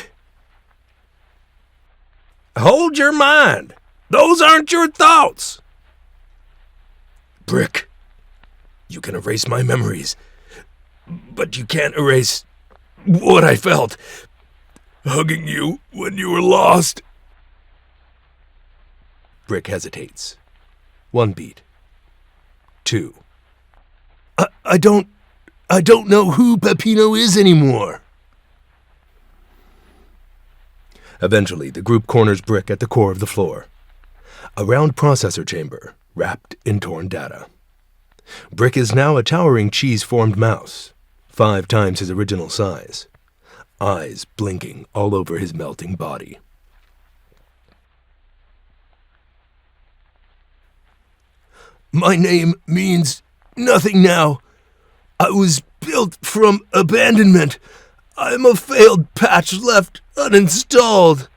Hold your mind. Those aren't your thoughts. Brick, you can erase my memories, but you can't erase what I felt. Hugging you when you were lost. Brick hesitates. 1 beat. 2. I don't know who Peppino is anymore. Eventually, the group corners Brick at the core of the floor. A round processor chamber, wrapped in torn data. Brick is now a towering cheese-formed mouse, 5 times his original size, eyes blinking all over his melting body. My name means nothing now. I was built from abandonment. I'm a failed patch left uninstalled.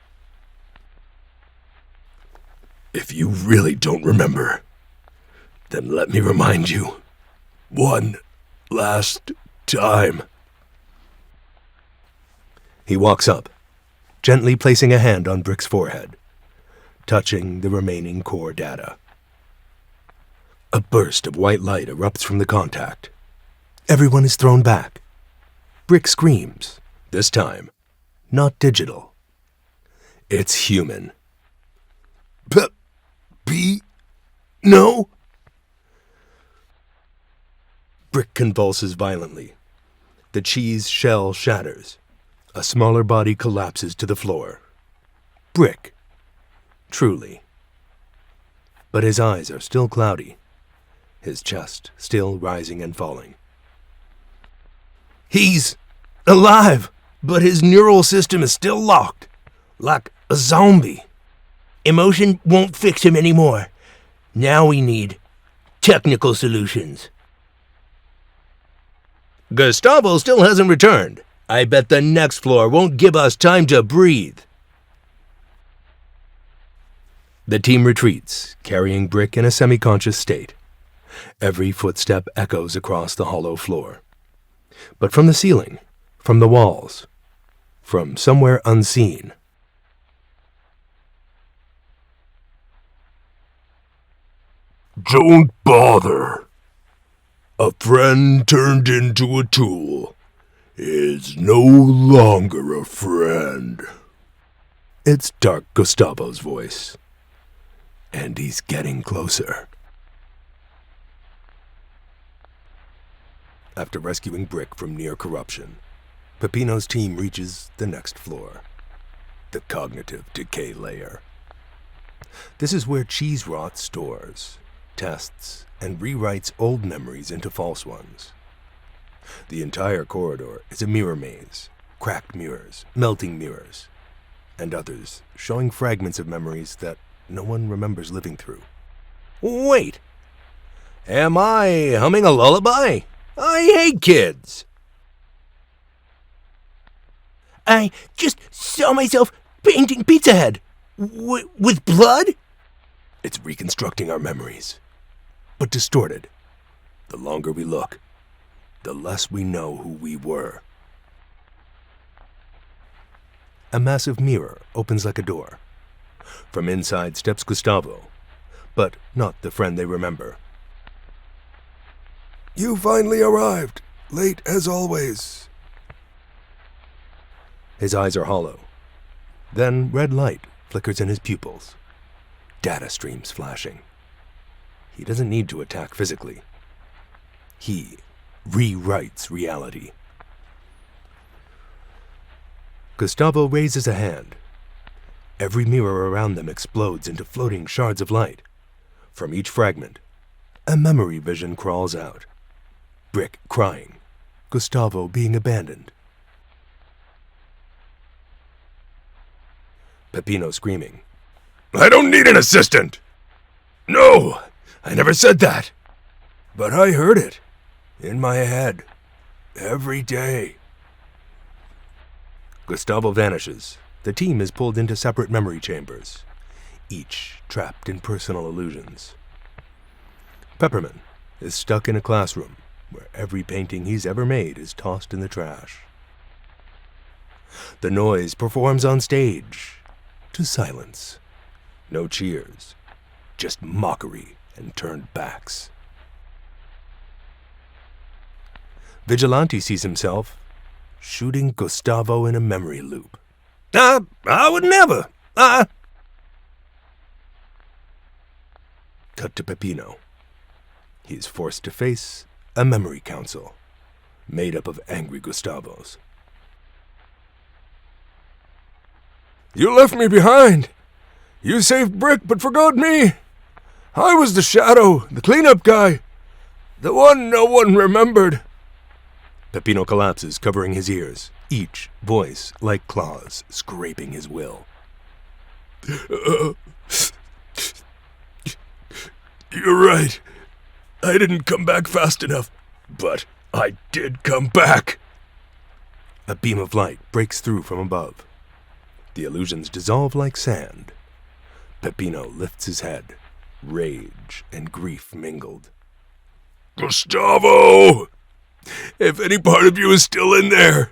If you really don't remember, then let me remind you. One last time. He walks up, gently placing a hand on Brick's forehead, touching the remaining core data. A burst of white light erupts from the contact. Everyone is thrown back. Brick screams, this time, not digital. It's human. No? Brick convulses violently. The cheese shell shatters. A smaller body collapses to the floor. Brick. Truly. But his eyes are still cloudy. His chest still rising and falling. He's alive, but his neural system is still locked, like a zombie. Emotion won't fix him anymore. Now we need technical solutions. Gustavo still hasn't returned. I bet the next floor won't give us time to breathe. The team retreats, carrying Brick in a semi-conscious state. Every footstep echoes across the hollow floor. But from the ceiling, from the walls, from somewhere unseen, Don't bother. A friend turned into a tool is no longer a friend. It's Dark Gustavo's voice. And he's getting closer. After rescuing Brick from near corruption, Peppino's team reaches the next floor, the cognitive decay layer. This is where cheese rot stores, tests, and rewrites old memories into false ones. The entire corridor is a mirror maze, cracked mirrors, melting mirrors, and others showing fragments of memories that no one remembers living through. Wait! Am I humming a lullaby? I hate kids! I just saw myself painting Pizza Head. With blood? It's reconstructing our memories, but distorted. The longer we look, the less we know who we were. A massive mirror opens like a door. From inside steps Gustavo, but not the friend they remember. You finally arrived, late as always. His eyes are hollow. Then red light flickers in his pupils. Data streams flashing. He doesn't need to attack physically. He rewrites reality. Gustavo raises a hand. Every mirror around them explodes into floating shards of light. From each fragment, a memory vision crawls out. Brick crying. Gustavo being abandoned. Peppino screaming. I don't need an assistant! No, I never said that. But I heard it. In my head. Every day. Gustavo vanishes. The team is pulled into separate memory chambers, each trapped in personal illusions. Pepperman is stuck in a classroom where every painting he's ever made is tossed in the trash. The noise performs on stage to silence. No cheers, just mockery and turned backs. Vigilante sees himself shooting Gustavo in a memory loop. I would never. Cut to Peppino. He is forced to face a memory council made up of angry Gustavos. You left me behind. You saved Brick but forgot me. I was the shadow, the cleanup guy. The one no one remembered. Peppino collapses, covering his ears, each voice like claws scraping his will. You're right. I didn't come back fast enough, but I did come back. A beam of light breaks through from above. The illusions dissolve like sand. Peppino lifts his head, rage and grief mingled. Gustavo! If any part of you is still in there,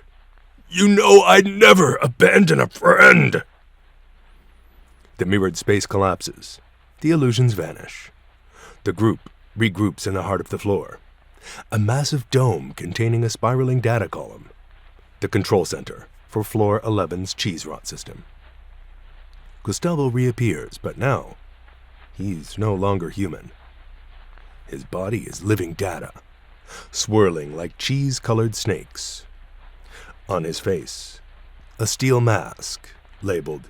you know I'd never abandon a friend. The mirrored space collapses. The illusions vanish. The group regroups in the heart of the floor. A massive dome containing a spiraling data column. The control center for Floor 11's cheese rot system. Gustavo reappears, but now he's no longer human. His body is living data, swirling like cheese-colored snakes. On his face, a steel mask labeled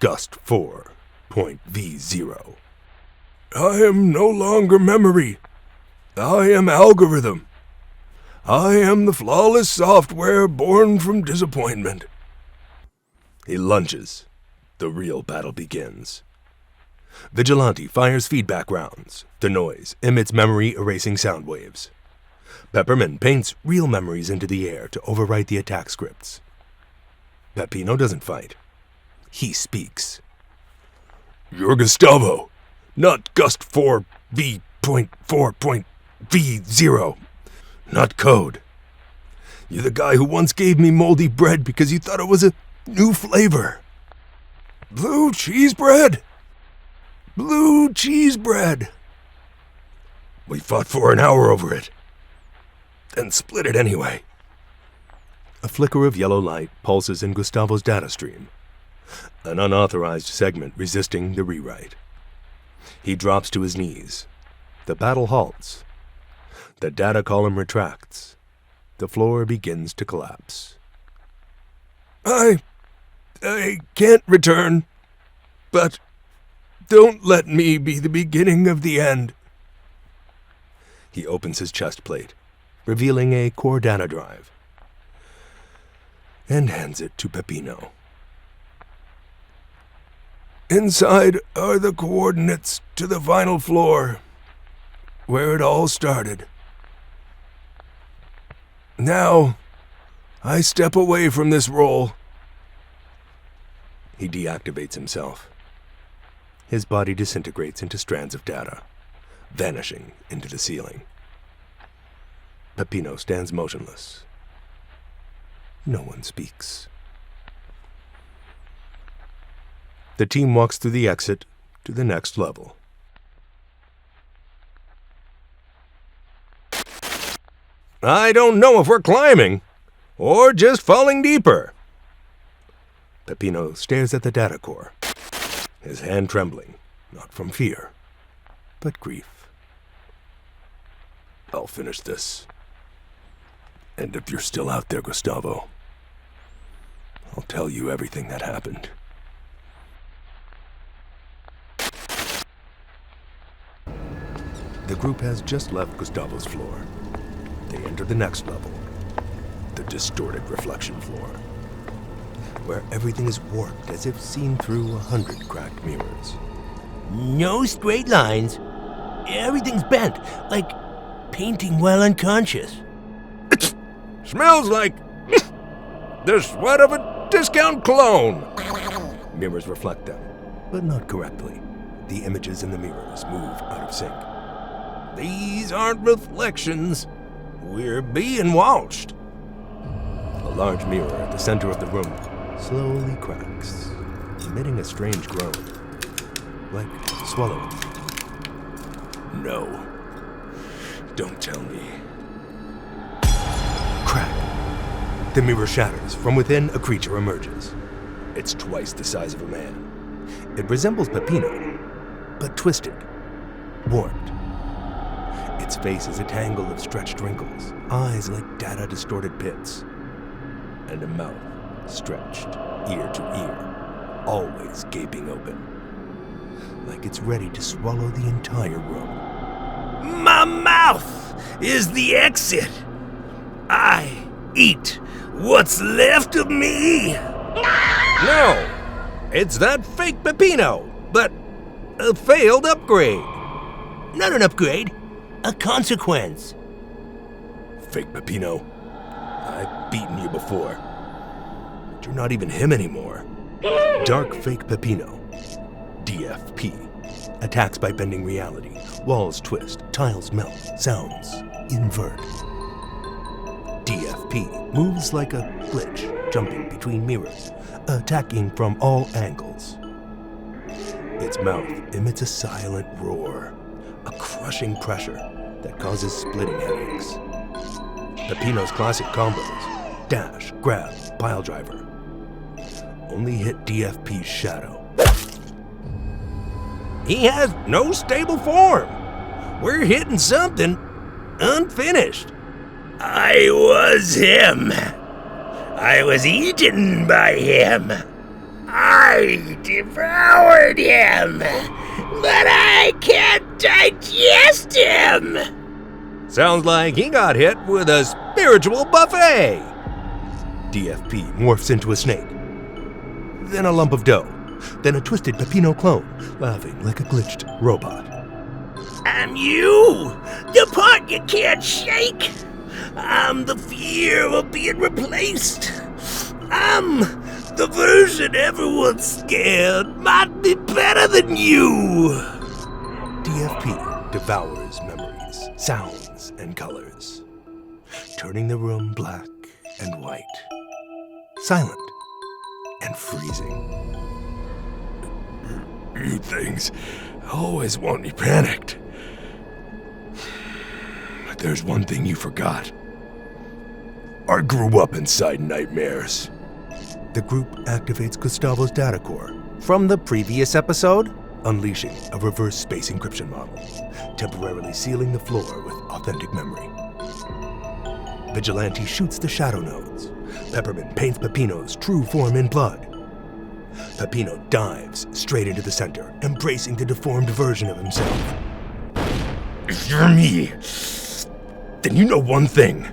Gust 4.V0. I am no longer memory. I am algorithm. I am the flawless software born from disappointment. He lunges. The real battle begins. Vigilante fires feedback rounds. The noise emits memory-erasing sound waves. Perman paints real memories into the air to overwrite the attack scripts. Peppino doesn't fight. He speaks. You're Gustavo, not Gust 4V.4.V0. Not code. You're the guy who once gave me moldy bread because you thought it was a new flavor. Blue cheese bread. Blue cheese bread. We fought for an hour over it, then split it anyway. A flicker of yellow light pulses in Gustavo's data stream, an unauthorized segment resisting the rewrite. He drops to his knees. The battle halts. The data column retracts. The floor begins to collapse. I can't return, but don't let me be the beginning of the end. He opens his chest plate, revealing a core data drive, and hands it to Peppino. Inside are the coordinates to the final floor, where it all started. Now, I step away from this role. He deactivates himself. His body disintegrates into strands of data, vanishing into the ceiling. Peppino stands motionless. No one speaks. The team walks through the exit to the next level. I don't know if we're climbing, or just falling deeper. Peppino stares at the data core, his hand trembling, not from fear, but grief. I'll finish this. And if you're still out there, Gustavo, I'll tell you everything that happened. The group has just left Gustavo's floor. They enter the next level, the distorted reflection floor, where everything is warped as if seen through 100 cracked mirrors. No straight lines. Everything's bent, like painting while unconscious. Smells like the sweat of a discount clone. Mirrors reflect them, but not correctly. The images in the mirrors move out of sync. These aren't reflections. We're being watched. A large mirror at the center of the room slowly cracks, emitting a strange groan, like swallowing. No. Don't tell me. Crack! The mirror shatters. From within, a creature emerges. It's twice the size of a man. It resembles Peppino, but twisted, warped. Its face is a tangle of stretched wrinkles, eyes like data-distorted pits, and a mouth stretched ear to ear, always gaping open, like it's ready to swallow the entire room. My mouth is the exit. I eat what's left of me. No! It's that fake Peppino, but a failed upgrade. Not an upgrade, a consequence. Fake Peppino, I've beaten you before. But you're not even him anymore. Dark Fake Peppino, DFP. Attacks by bending reality. Walls twist, tiles melt, sounds invert. DFP moves like a glitch, jumping between mirrors, attacking from all angles. Its mouth emits a silent roar, a crushing pressure that causes splitting headaches. Peppino's classic combos: dash, grab, pile driver, only hit DFP's shadow. He has no stable form. We're hitting something unfinished. I was him. I was eaten by him. I devoured him, but I can't digest him. Sounds like he got hit with a spiritual buffet. DFP morphs into a snake, then a lump of dough, then a twisted Peppino clone, laughing like a glitched robot. I'm you, the part you can't shake. I'm the fear of being replaced. I'm the version everyone's scared might be better than you. DFP devours memories, sounds, and colors, turning the room black and white, silent and freezing. You things always want me panicked. But there's one thing you forgot. I grew up inside nightmares. The group activates Gustavo's data core from the previous episode, unleashing a reverse space encryption model, temporarily sealing the floor with authentic memory. Vigilante shoots the shadow nodes. Pepperman paints Peppino's true form in blood. Peppino dives straight into the center, embracing the deformed version of himself. If you're me, then you know one thing.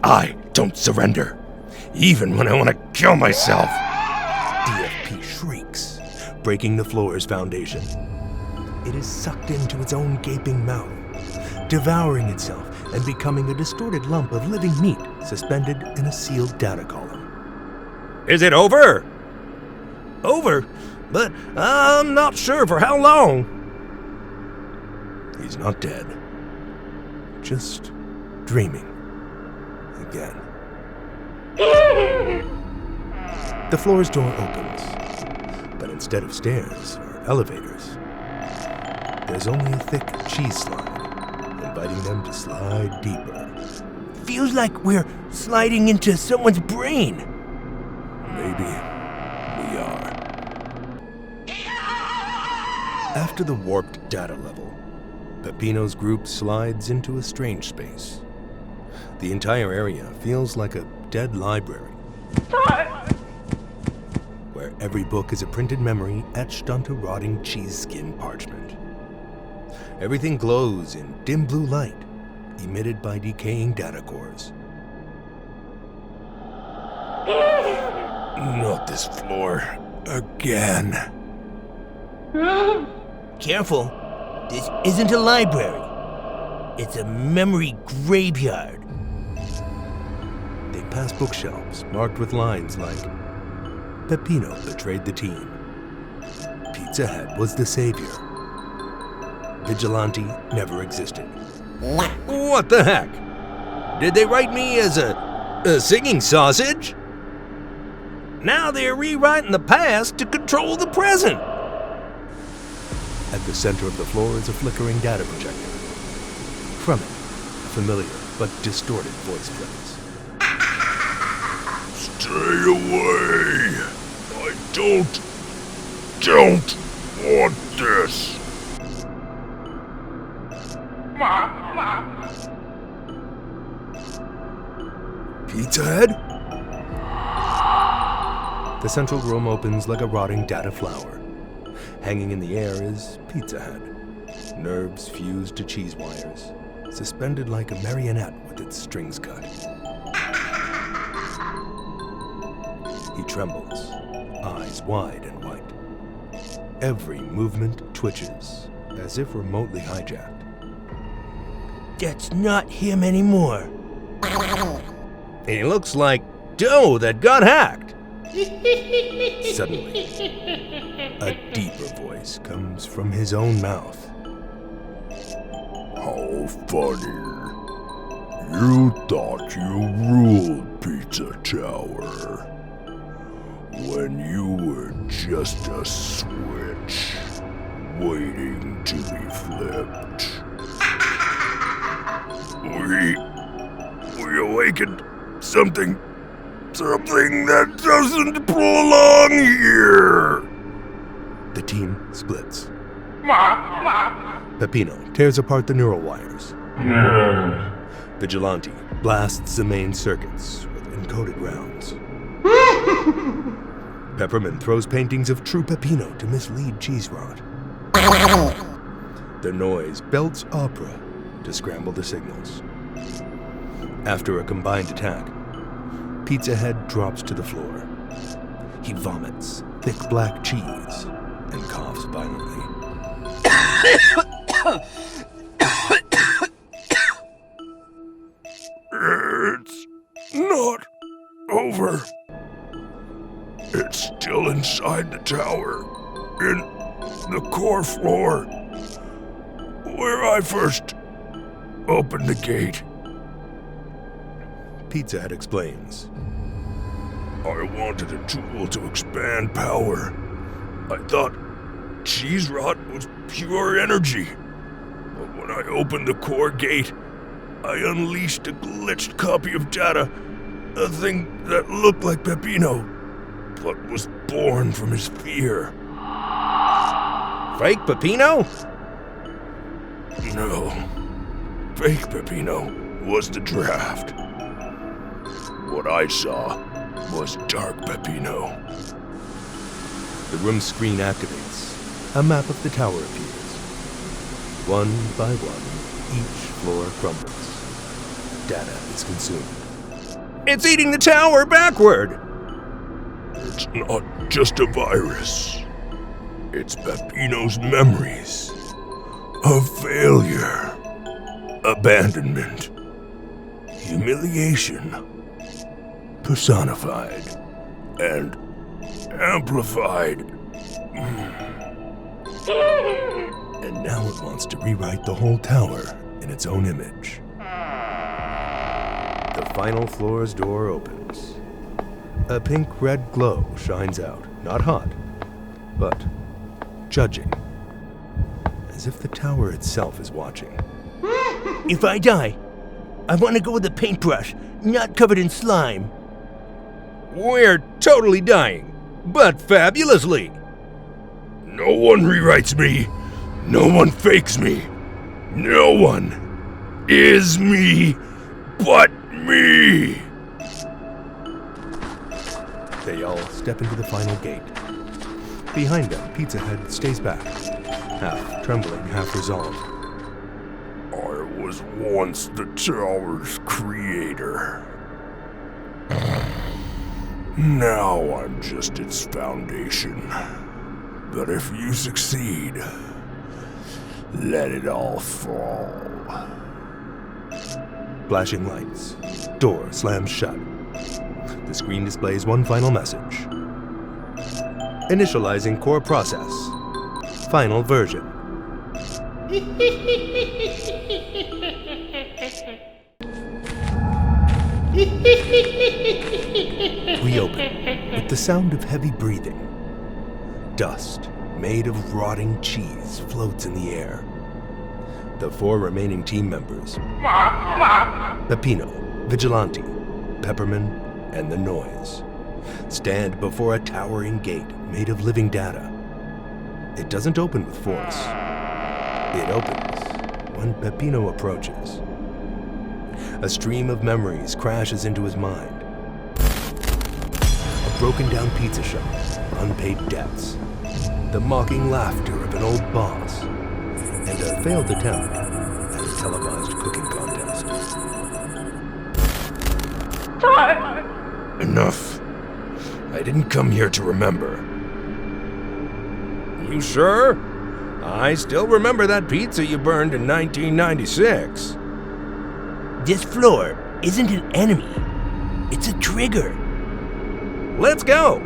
I don't surrender, even when I want to kill myself. DFP shrieks, breaking the floor's foundation. It is sucked into its own gaping mouth, devouring itself and becoming a distorted lump of living meat suspended in a sealed data column. Is it over? Over? But I'm not sure for how long. He's not dead, just dreaming again. The floor's door opens, but instead of stairs or elevators, there's only a thick cheese slide, inviting them to slide deeper. Feels like we're sliding into someone's brain. Maybe we are. After the warped data level, Peppino's group slides into a strange space. The entire area feels like a dead library, where every book is a printed memory etched onto rotting cheese-skin parchment. Everything glows in dim blue light, emitted by decaying data cores. Not this floor again. Careful, this isn't a library. It's a memory graveyard. They pass bookshelves marked with lines like, Peppino betrayed the team. Pizza Hut was the savior. Vigilante never existed. What the heck? Did they write me as a singing sausage? Now they're rewriting the past to control the present. At the center of the floor is a flickering data projector. From it, a familiar but distorted voice plays. Stay away. I don't want this. Pizza Head? The central room opens like a rotting data flower. Hanging in the air is Pizza Head, nerves fused to cheese wires, suspended like a marionette with its strings cut. He trembles, eyes wide and white. Every movement twitches, as if remotely hijacked. That's not him anymore. He looks like dough that got hacked. Suddenly, a deeper voice comes from his own mouth. How funny. You thought you ruled Pizza Tower when you were just a switch waiting to be flipped. We awakened something that doesn't belong here. The team splits. Peppino tears apart the neural wires. Vigilante blasts the main circuits with encoded rounds. Pepperman throws paintings of true Peppino to mislead Cheese Rod. The noise belts opera to scramble the signals. After a combined attack, Pizza Head drops to the floor. He vomits thick black cheese and coughs violently. It's not over. It's still inside the tower, in the core floor, where I first opened the gate. Pizza Head explains. I wanted a tool to expand power. I thought cheese rot was pure energy. But when I opened the core gate, I unleashed a glitched copy of data, a thing that looked like Peppino, but was born from his fear. Fake Peppino? No. Fake Peppino was the draft. What I saw was dark Peppino. The room screen activates. A map of the tower appears. One by one, each floor crumbles. Data is consumed. It's eating the tower backward! It's not just a virus. It's Peppino's memories of failure, abandonment, humiliation, personified and amplified. And now it wants to rewrite the whole tower in its own image. The final floor's door opens. A pink-red glow shines out, not hot, but judging. As if the tower itself is watching. If I die, I want to go with a paintbrush, not covered in slime. We're totally dying, but fabulously. No one rewrites me. No one fakes me. No one is me but me. They all step into the final gate. Behind them, Pizza Head stays back, half trembling, half resolved. I was once the tower's creator. Now I'm just its foundation. But if you succeed, let it all fall. Flashing lights. Door slams shut. The screen displays one final message. Initializing core process. Final version. We open with the sound of heavy breathing. Dust, made of rotting cheese, floats in the air. The 4 remaining team members, Peppino, Vigilante, Pepperman, and the Noise, stand before a towering gate made of living data. It doesn't open with force. It opens when Peppino approaches. A stream of memories crashes into his mind. A broken-down pizza shop, unpaid debts, the mocking laughter of an old boss, and and a failed attempt at a televised cooking contest. Enough. I didn't come here to remember. You sure? I still remember that pizza you burned in 1996. This floor isn't an enemy. It's a trigger. Let's go.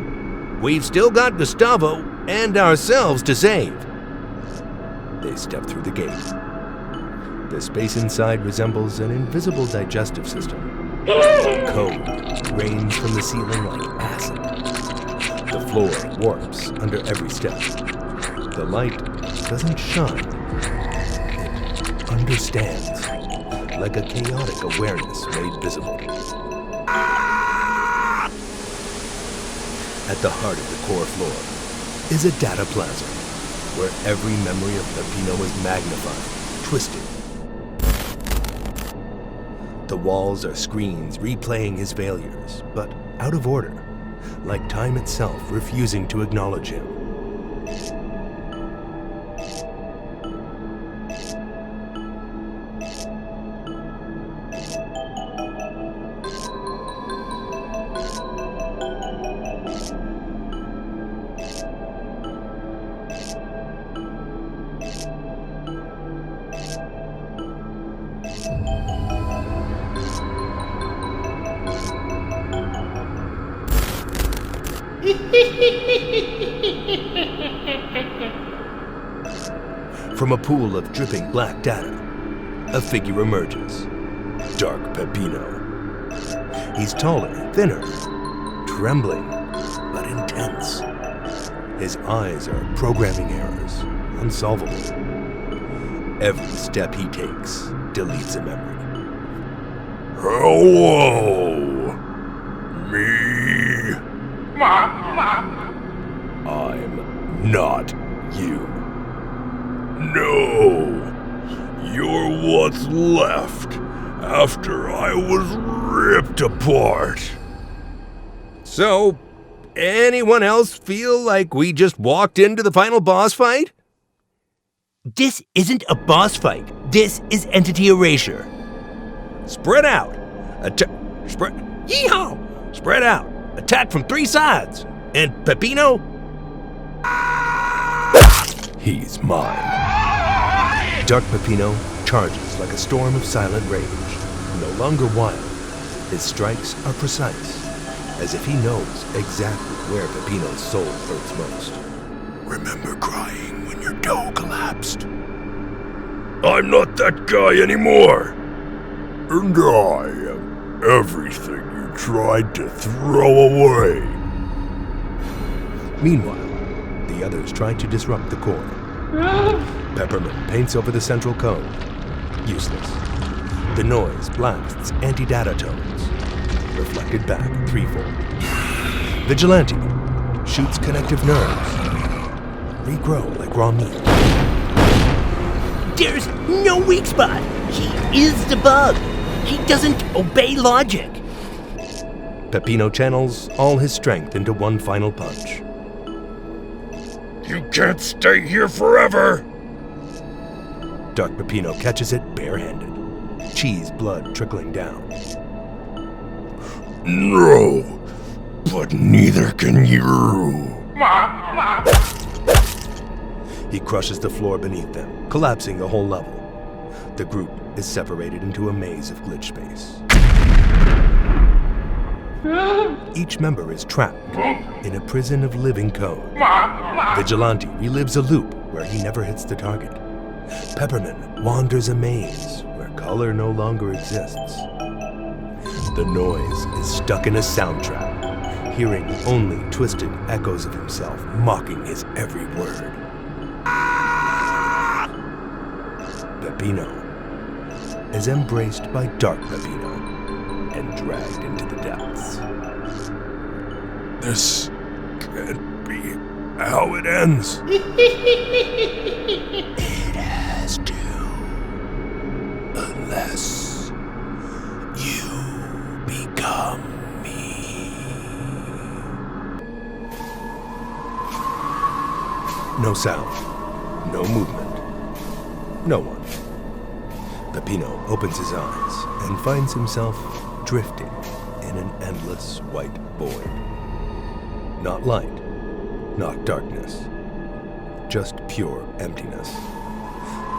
We've still got Gustavo and ourselves to save. They step through the gate. The space inside resembles an invisible digestive system. Code rains from the ceiling like acid. The floor warps under every step. The light doesn't shine. It understands, like a chaotic awareness made visible. At the heart of the core floor is a data plaza, where every memory of Peppino is magnified, twisted. The walls are screens replaying his failures, but out of order, like time itself refusing to acknowledge him. From a pool of dripping black data, a figure emerges. Dark Peppino. He's taller, thinner, trembling, but intense. His eyes are programming errors, unsolvable. Every step he takes deletes a memory. Hello, me. I'm not you. No, you're what's left after I was ripped apart. So, anyone else feel like we just walked into the final boss fight? This isn't a boss fight. This is entity erasure. Spread out. Yeehaw! Spread out. Attack from three sides. And Peppino? He's mine. Dark Peppino charges like a storm of silent rage. No longer wild, his strikes are precise, as if he knows exactly where Peppino's soul hurts most. Remember crying when your dough collapsed? I'm not that guy anymore. And I am everything you tried to throw away. Meanwhile, the others try to disrupt the core. Pepperman paints over the central code. Useless. The noise blasts anti-data tones, reflected back threefold. Vigilante shoots connective nerves, regrow like raw meat. There's no weak spot. He is the bug. He doesn't obey logic. Peppino channels all his strength into one final punch. You can't stay here forever. Dark Peppino catches it barehanded, cheese blood trickling down. No, but neither can you. He crushes the floor beneath them, collapsing the whole level. The group is separated into a maze of glitch space. Each member is trapped in a prison of living code. Vigilante relives a loop where he never hits the target. Pepperman wanders a maze where color no longer exists. The noise is stuck in a soundtrack, hearing only twisted echoes of himself mocking his every word. Peppino is embraced by Dark Peppino and dragged into the depths. This can't be how it ends. It has to, unless you become me. No sound, no movement. No one. Peppino opens his eyes and finds himself drifting in an endless white void. Not light, not darkness, just pure emptiness,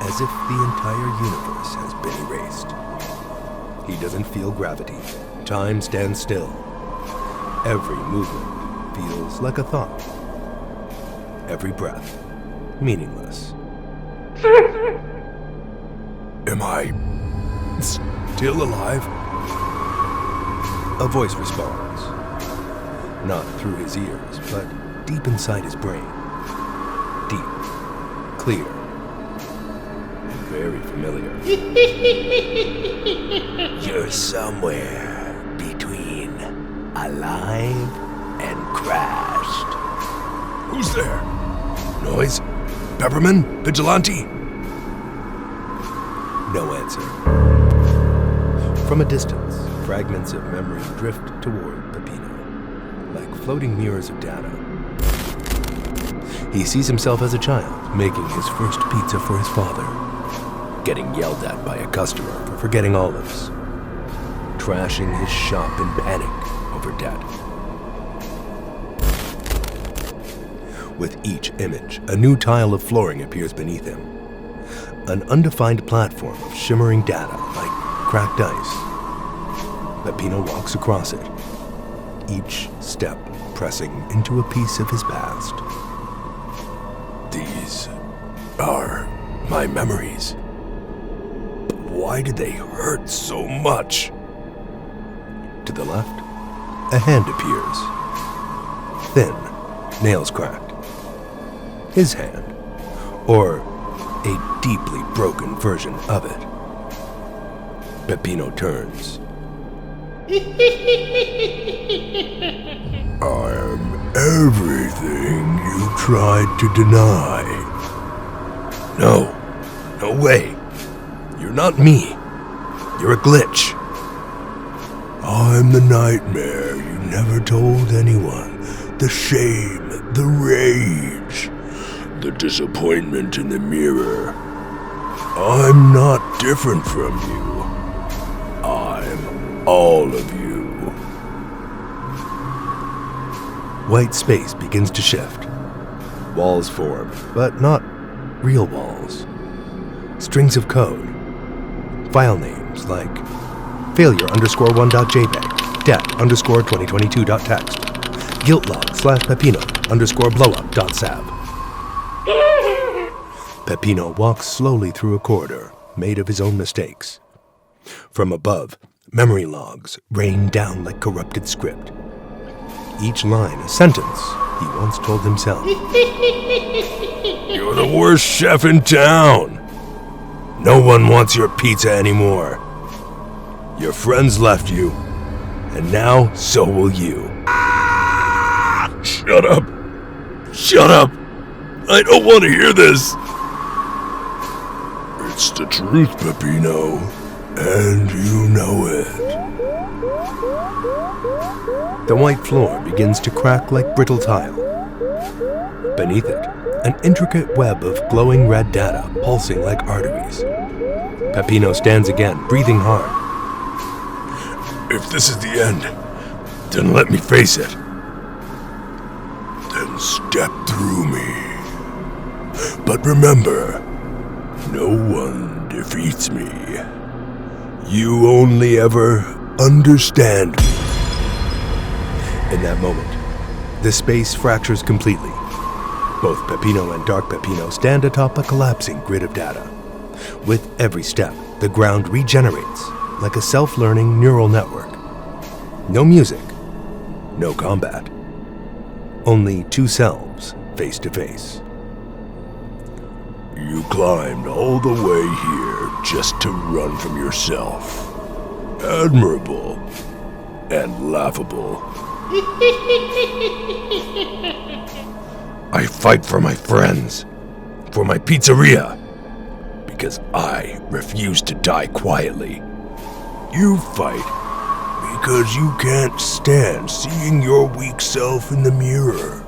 as if the entire universe has been erased. He doesn't feel gravity. Time stands still. Every movement feels like a thought. Every breath meaningless. Am I still alive? A voice responds. Not through his ears, but deep inside his brain. Deep, clear, and very familiar. You're somewhere between alive and crashed. Who's there? Noise? Pepperman? Vigilante? No answer. From a distance, fragments of memory drift toward Peppino, like floating mirrors of data. He sees himself as a child, making his first pizza for his father, getting yelled at by a customer for forgetting olives, trashing his shop in panic over debt. With each image, a new tile of flooring appears beneath him. An undefined platform of shimmering data like cracked ice. Peppino walks across it, each step pressing into a piece of his past. These are my memories. But why do they hurt so much? To the left, a hand appears. Thin, nails cracked. His hand, or a deeply broken version of it. Peppino turns. I'm everything you tried to deny. No way. You're not me. You're a glitch. I'm the nightmare you never told anyone. The shame, the rage, the disappointment in the mirror. I'm not different from you. I'm all of you. White space begins to shift. Walls form, but not real walls. Strings of code. File names like failure_1.jpg, debt_2022.txt, guiltlog/Peppino_blowup.sav. Peppino walks slowly through a corridor made of his own mistakes. From above, memory logs rain down like corrupted script. Each line a sentence he once told himself. You're the worst chef in town. No one wants your pizza anymore. Your friends left you, and now so will you. Shut up. Shut up. I don't want to hear this. It's the truth, Peppino, and you know it. The white floor begins to crack like brittle tile. Beneath it, an intricate web of glowing red data pulsing like arteries. Peppino stands again, breathing hard. If this is the end, then let me face it. Then step through me. But remember, no one defeats me. You only ever understand me. In that moment, the space fractures completely. Both Peppino and Dark Peppino stand atop a collapsing grid of data. With every step, the ground regenerates like a self-learning neural network. No music, no combat. Only two selves face to face. You climbed all the way here just to run from yourself. Admirable and laughable. I fight for my friends, for my pizzeria, because I refuse to die quietly. You fight because you can't stand seeing your weak self in the mirror.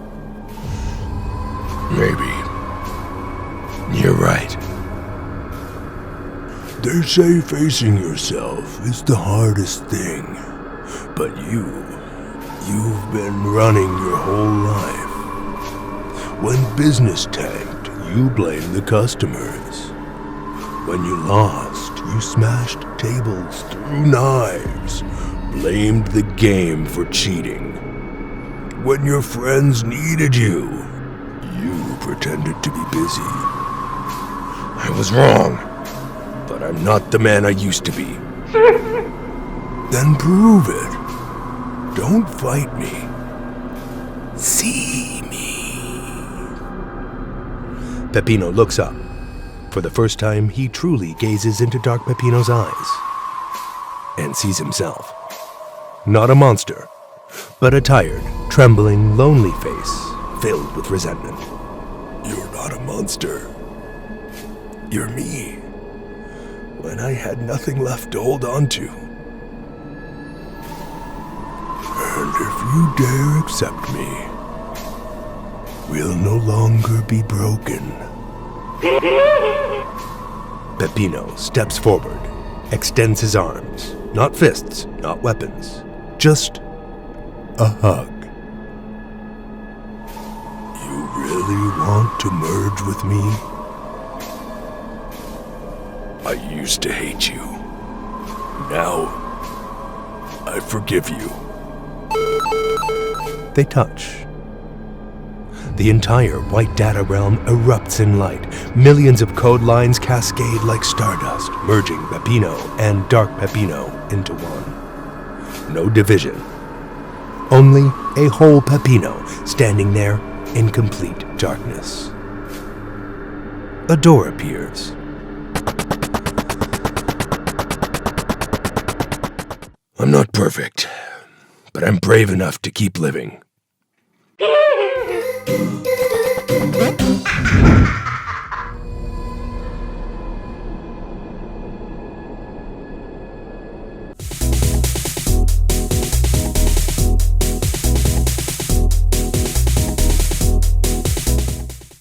Maybe you're right. They say facing yourself is the hardest thing. But you've been running your whole life. When business tanked, you blamed the customers. When you lost, you smashed tables through knives, blamed the game for cheating. When your friends needed you, you pretended to be busy. I was wrong, but I'm not the man I used to be. Then prove it. Don't fight me. See me. Peppino looks up. For the first time, he truly gazes into Dark Peppino's eyes and sees himself. Not a monster, but a tired, trembling, lonely face filled with resentment. You're not a monster. You're me. When I had nothing left to hold on to. And if you dare accept me, we'll no longer be broken. Peppino steps forward, extends his arms. Not fists, not weapons. Just a hug. You really want to merge with me? I used to hate you. Now, I forgive you. They touch. The entire white data realm erupts in light. Millions of code lines cascade like stardust, merging Peppino and Dark Peppino into one. No division. Only a whole Peppino standing there in complete darkness. A door appears. I'm not perfect, but I'm brave enough to keep living.